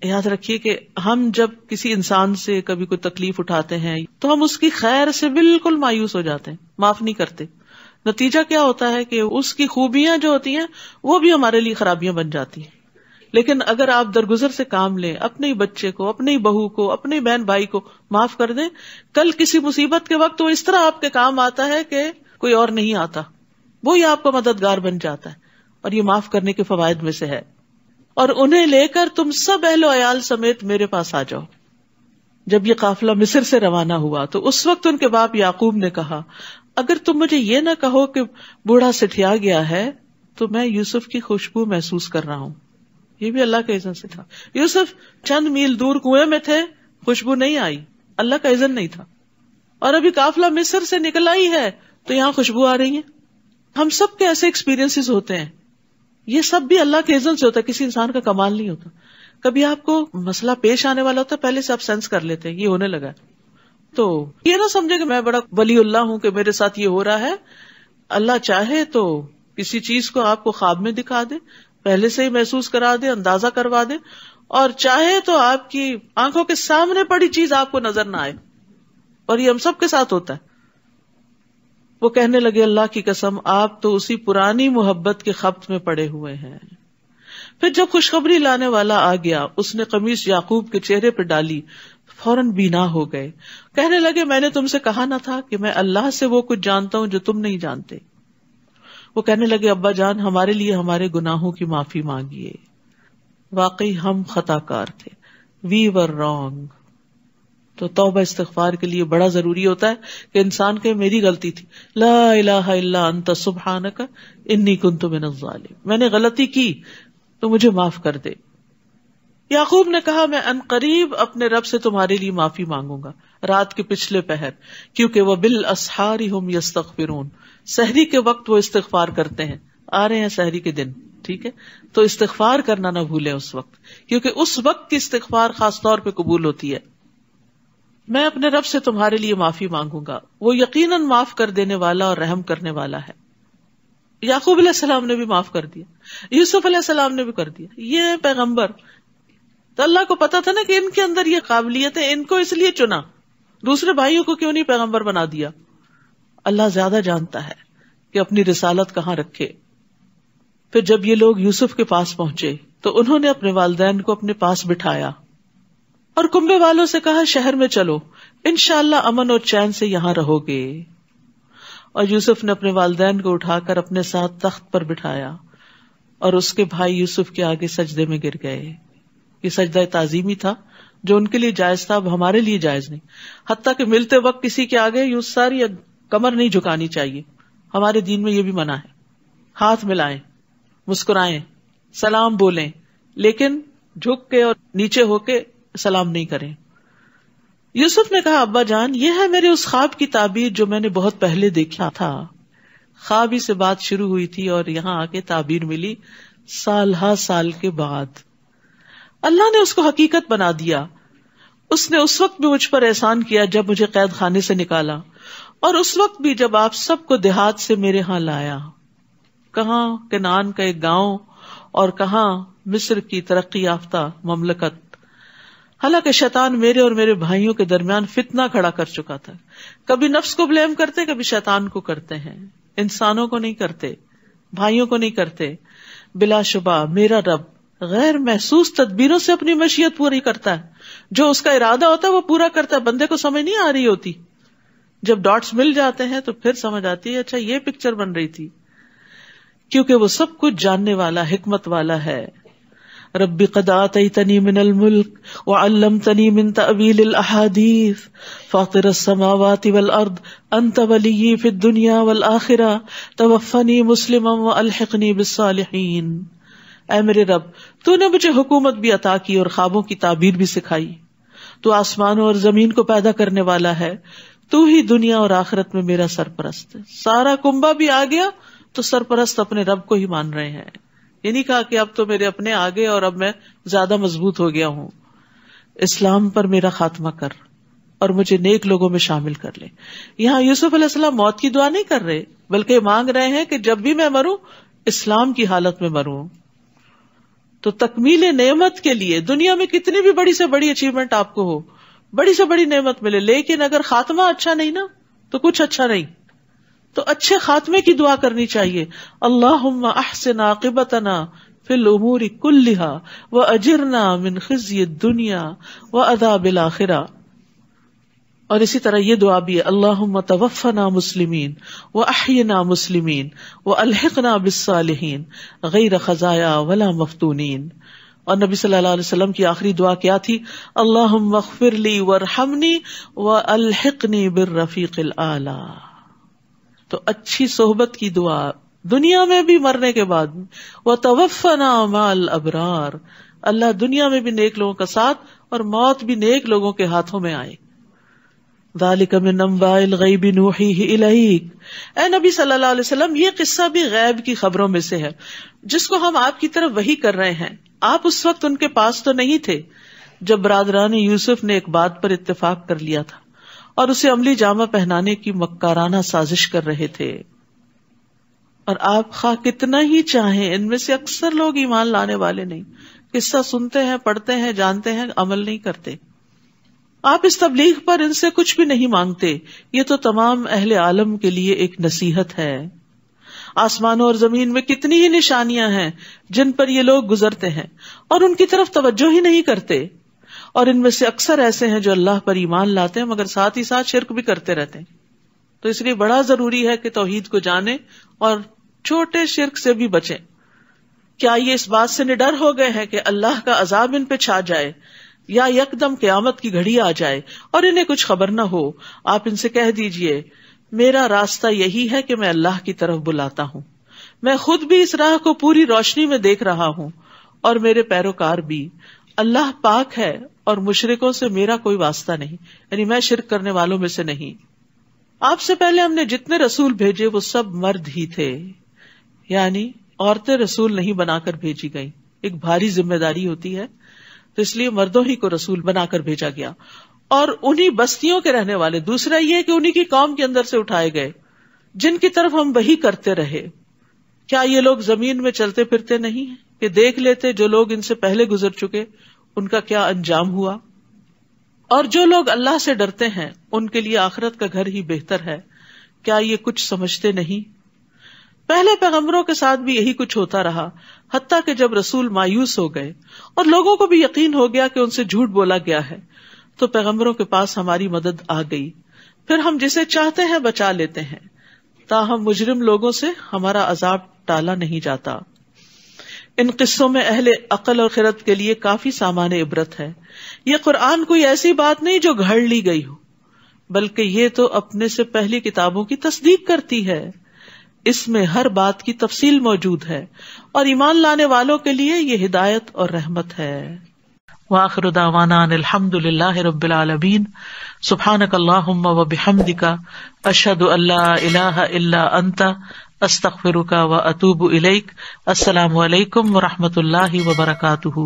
یاد رکھیے کہ ہم جب کسی انسان سے کبھی کوئی تکلیف اٹھاتے ہیں تو ہم اس کی خیر سے بالکل مایوس ہو جاتے ہیں، معاف نہیں کرتے. نتیجہ کیا ہوتا ہے کہ اس کی خوبیاں جو ہوتی ہیں وہ بھی ہمارے لیے خرابیاں بن جاتی ہیں. لیکن اگر آپ درگزر سے کام لیں، اپنے ہی بچے کو، اپنی بہو کو، اپنے بہن بھائی کو معاف کر دیں، کل کسی مصیبت کے وقت وہ اس طرح آپ کے کام آتا ہے کہ کوئی اور نہیں آتا، وہی آپ کا مددگار بن جاتا ہے. اور یہ معاف کرنے کے فوائد میں سے ہے. اور انہیں لے کر تم سب اہل و عیال سمیت میرے پاس آ جاؤ. جب یہ قافلہ مصر سے روانہ ہوا تو اس وقت ان کے باپ یعقوب نے کہا اگر تم مجھے یہ نہ کہو کہ بوڑھا سٹھیا گیا ہے تو میں یوسف کی خوشبو محسوس کر رہا ہوں. یہ بھی اللہ کے اذن سے تھا. یوسف چند میل دور کنویں میں تھے، خوشبو نہیں آئی، اللہ کا اذن نہیں تھا. اور ابھی قافلہ مصر سے نکلا ہی ہے تو یہاں خوشبو آ رہی ہے. ہم سب کے ایسے ایکسپیرینس ہوتے ہیں، یہ سب بھی اللہ کے اذن سے ہوتا ہے، کسی انسان کا کمال نہیں ہوتا. کبھی آپ کو مسئلہ پیش آنے والا ہوتا ہے، پہلے سے آپ سینس کر لیتے ہیں یہ ہونے لگا، تو یہ نہ سمجھے کہ میں بڑا ولی اللہ ہوں کہ میرے ساتھ یہ ہو رہا ہے. اللہ چاہے تو کسی چیز کو آپ کو خواب میں دکھا دے، پہلے سے ہی محسوس کرا دے، اندازہ کروا دے، اور چاہے تو آپ کی آنکھوں کے سامنے پڑی چیز آپ کو نظر نہ آئے. اور یہ ہم سب کے ساتھ ہوتا ہے. وہ کہنے لگے اللہ کی قسم آپ تو اسی پرانی محبت کے خبط میں پڑے ہوئے ہیں. پھر جب خوشخبری لانے والا آ گیا اس نے قمیص یعقوب کے چہرے پہ ڈالی، فوراً بینا ہو گئے. کہنے لگے میں نے تم سے کہا نہ تھا کہ میں اللہ سے وہ کچھ جانتا ہوں جو تم نہیں جانتے. وہ کہنے لگے ابا جان ہمارے لیے ہمارے گناہوں کی معافی مانگیے، واقعی ہم خطا کار تھے، وی ور رانگ. تو توبہ استغفار کے لیے بڑا ضروری ہوتا ہے کہ انسان کہ میری غلطی تھی، لا الہ الا انت سبحانک انی کنت من الظالمین، میں نے غلطی کی تو مجھے معاف کر دے. یعقوب نے کہا میں عنقریب اپنے رب سے تمہارے لیے معافی مانگوں گا رات کے پچھلے پہر، کیونکہ وہ بالاسحار ہم یستغفرون، سحری کے وقت وہ استغفار کرتے ہیں. آ رہے ہیں سحری کے دن، ٹھیک ہے، تو استغفار کرنا نہ بھولیں اس وقت، کیونکہ اس وقت کی استغفار خاص طور پہ قبول ہوتی ہے. میں اپنے رب سے تمہارے لیے معافی مانگوں گا، وہ یقیناً معاف کر دینے والا اور رحم کرنے والا ہے. یعقوب علیہ السلام نے بھی معاف کر دیا, یوسف علیہ السلام نے بھی کر دیا. یہ ہے پیغمبر. تو اللہ کو پتا تھا نا کہ ان کے اندر یہ قابلیت ہے, ان کو اس لیے چنا, دوسرے بھائیوں کو کیوں نہیں پیغمبر بنا دیا. اللہ زیادہ جانتا ہے کہ اپنی رسالت کہاں رکھے. پھر جب یہ لوگ یوسف کے پاس پہنچے تو انہوں نے اپنے والدین کو اپنے پاس بٹھایا اور کنبے والوں سے کہا شہر میں چلو, انشاءاللہ امن اور چین سے یہاں رہو گے. اور یوسف نے اپنے والدین کو اٹھا کر اپنے ساتھ تخت پر بٹھایا اور اس کے بھائی یوسف کے آگے سجدے میں گر گئے. یہ سجدہ تعظیمی تھا جو ان کے لیے جائز تھا, اب ہمارے لیے جائز نہیں. حتیٰ کہ ملتے وقت کسی کے آگے یوں ساری کمر نہیں جھکانی چاہیے, ہمارے دین میں یہ بھی منع ہے. ہاتھ ملائیں, مسکرائیں, سلام بولیں, لیکن جھک کے اور نیچے ہو کے سلام نہیں کریں. یوسف نے کہا ابا جان یہ ہے میرے اس خواب کی تعبیر جو میں نے بہت پہلے دیکھا تھا. خواب ہی سے بات شروع ہوئی تھی اور یہاں آ کے تعبیر ملی سال ہا سال کے بعد. اللہ نے اس کو حقیقت بنا دیا. اس نے اس وقت بھی مجھ پر احسان کیا جب مجھے قید خانے سے نکالا, اور اس وقت بھی جب آپ سب کو دیہات سے میرے ہاں لایا. کہاں کنعان کا ایک گاؤں اور کہاں مصر کی ترقی یافتہ مملکت. حالانکہ شیطان میرے اور میرے بھائیوں کے درمیان فتنہ کھڑا کر چکا تھا. کبھی نفس کو بلیم کرتے, کبھی شیطان کو کرتے ہیں, انسانوں کو نہیں کرتے, بھائیوں کو نہیں کرتے. بلا شبہ میرا رب غیر محسوس تدبیروں سے اپنی مشیت پوری کرتا ہے. جو اس کا ارادہ ہوتا ہے وہ پورا کرتا ہے. بندے کو سمجھ نہیں آ رہی ہوتی, جب ڈاٹس مل جاتے ہیں تو پھر سمجھ آتی ہے اچھا یہ پکچر بن رہی تھی, کیونکہ وہ سب کچھ جاننے والا, حکمت والا ہے. رب قد آتیتنی من الملک وعلمتنی من تأویل الاحادیث فاطر السماوات والارض انت ولی فی الدنیا والآخرہ توفنی مسلما والحقنی بالصالحین. اے میرے رب تو نے مجھے حکومت بھی عطا کی اور خوابوں کی تعبیر بھی سکھائی. تو آسمانوں اور زمین کو پیدا کرنے والا ہے, تو ہی دنیا اور آخرت میں میرا سرپرست ہے. سارا کنبہ بھی آ گیا تو سرپرست اپنے رب کو ہی مان رہے ہیں. یہ نہیں کہا کہ اب تو میرے اپنے آگے اور اب میں زیادہ مضبوط ہو گیا ہوں. اسلام پر میرا خاتمہ کر اور مجھے نیک لوگوں میں شامل کر لے. یہاں یوسف علیہ السلام موت کی دعا نہیں کر رہے, بلکہ مانگ رہے ہیں کہ جب بھی میں مروں اسلام کی حالت میں مروں. تو تکمیل نعمت کے لیے دنیا میں کتنی بھی بڑی سے بڑی اچیومنٹ آپ کو ہو, بڑی سے بڑی نعمت ملے, لیکن اگر خاتمہ اچھا نہیں نا تو کچھ اچھا نہیں. تو اچھے خاتمے کی دعا کرنی چاہیے. اللہم احسن عاقبتنا فی الامور کلہا واجرنا من خزی الدنیا وعذاب الآخرہ. اور اسی طرح یہ دعا بھی ہے اللہم توفنا مسلمین واحینا مسلمین والحقنا بالصالحین غیر خزایا ولا مفتونین. اور نبی صلی اللہ علیہ وسلم کی آخری دعا کیا تھی؟ اللہم اغفر لی وارحمنی والحقنی بالرفیق الاعلی. تو اچھی صحبت کی دعا دنیا میں بھی مرنے کے بعد. وَتَوَفَّنَا مَعَ الْأَبْرَارِ, اللہ دنیا میں بھی نیک لوگوں کا ساتھ اور موت بھی نیک لوگوں کے ہاتھوں میں آئے. ذَلِكَ مِنْ أَنْبَاءِ الْغَيْبِ نُوحِيهِ إِلَيْكَ. اے نبی صلی اللہ علیہ وسلم یہ قصہ بھی غیب کی خبروں میں سے ہے جس کو ہم آپ کی طرف وحی کر رہے ہیں. آپ اس وقت ان کے پاس تو نہیں تھے جب برادران یوسف نے ایک بات پر اتفاق کر لیا تھا اور اسے عملی جامہ پہنانے کی مکارانہ سازش کر رہے تھے. اور آپ خواہ کتنا ہی چاہیں ان میں سے اکثر لوگ ایمان لانے والے نہیں, قصہ سنتے ہیں, پڑھتے ہیں, جانتے ہیں, عمل نہیں کرتے. آپ اس تبلیغ پر ان سے کچھ بھی نہیں مانگتے. یہ تو تمام اہل عالم کے لیے ایک نصیحت ہے. آسمانوں اور زمین میں کتنی ہی نشانیاں ہیں جن پر یہ لوگ گزرتے ہیں اور ان کی طرف توجہ ہی نہیں کرتے. اور ان میں سے اکثر ایسے ہیں جو اللہ پر ایمان لاتے ہیں مگر ساتھ ہی ساتھ شرک بھی کرتے رہتے ہیں. تو اس لیے بڑا ضروری ہے کہ توحید کو جانیں اور چھوٹے شرک سے بھی بچیں. کیا یہ اس بات سے نڈر ہو گئے ہیں کہ اللہ کا عذاب ان پہ چھا جائے یا یکدم قیامت کی گھڑی آ جائے اور انہیں کچھ خبر نہ ہو؟ آپ ان سے کہہ دیجئے میرا راستہ یہی ہے کہ میں اللہ کی طرف بلاتا ہوں. میں خود بھی اس راہ کو پوری روشنی میں دیکھ رہا ہوں اور میرے پیروکار بھی. اللہ پاک ہے اور مشرکوں سے میرا کوئی واسطہ نہیں, یعنی میں شرک کرنے والوں میں سے نہیں. آپ سے پہلے ہم نے جتنے رسول بھیجے وہ سب مرد ہی تھے, یعنی عورتیں رسول نہیں بنا کر بھیجی گئیں. ایک بھاری ذمہ داری ہوتی ہے تو اس لیے مردوں ہی کو رسول بنا کر بھیجا گیا اور انہی بستیوں کے رہنے والے. دوسرا یہ کہ انہی کی قوم کے اندر سے اٹھائے گئے جن کی طرف ہم وحی کرتے رہے. کیا یہ لوگ زمین میں چلتے پھرتے نہیں ہیں کہ دیکھ لیتے جو لوگ ان سے پہلے گزر چکے ان کا کیا انجام ہوا؟ اور جو لوگ اللہ سے ڈرتے ہیں ان کے لیے آخرت کا گھر ہی بہتر ہے، کیا یہ کچھ سمجھتے نہیں؟ پہلے پیغمبروں کے ساتھ بھی یہی کچھ ہوتا رہا، حتیٰ کہ جب رسول مایوس ہو گئے اور لوگوں کو بھی یقین ہو گیا کہ ان سے جھوٹ بولا گیا ہے تو پیغمبروں کے پاس ہماری مدد آ گئی، پھر ہم جسے چاہتے ہیں بچا لیتے ہیں، تاہم مجرم لوگوں سے ہمارا عذاب ٹالا نہیں جاتا۔ ان قصوں میں اہل عقل اور خرد کے لیے کافی سامان عبرت ہے۔ یہ قرآن کوئی ایسی بات نہیں جو گھڑ لی گئی ہو، بلکہ یہ تو اپنے سے پہلی کتابوں کی تصدیق کرتی ہے۔ اس میں ہر بات کی تفصیل موجود ہے اور ایمان لانے والوں کے لیے یہ ہدایت اور رحمت ہے۔ وآخر دعوانا ان الحمد للہ رب العالمین۔ سبحانک اللہم وبحمدک، اشہد ان لا الہ الا انت، استغفرک واتوب الیک۔ السلام علیکم ورحمۃ اللہ وبرکاتہ۔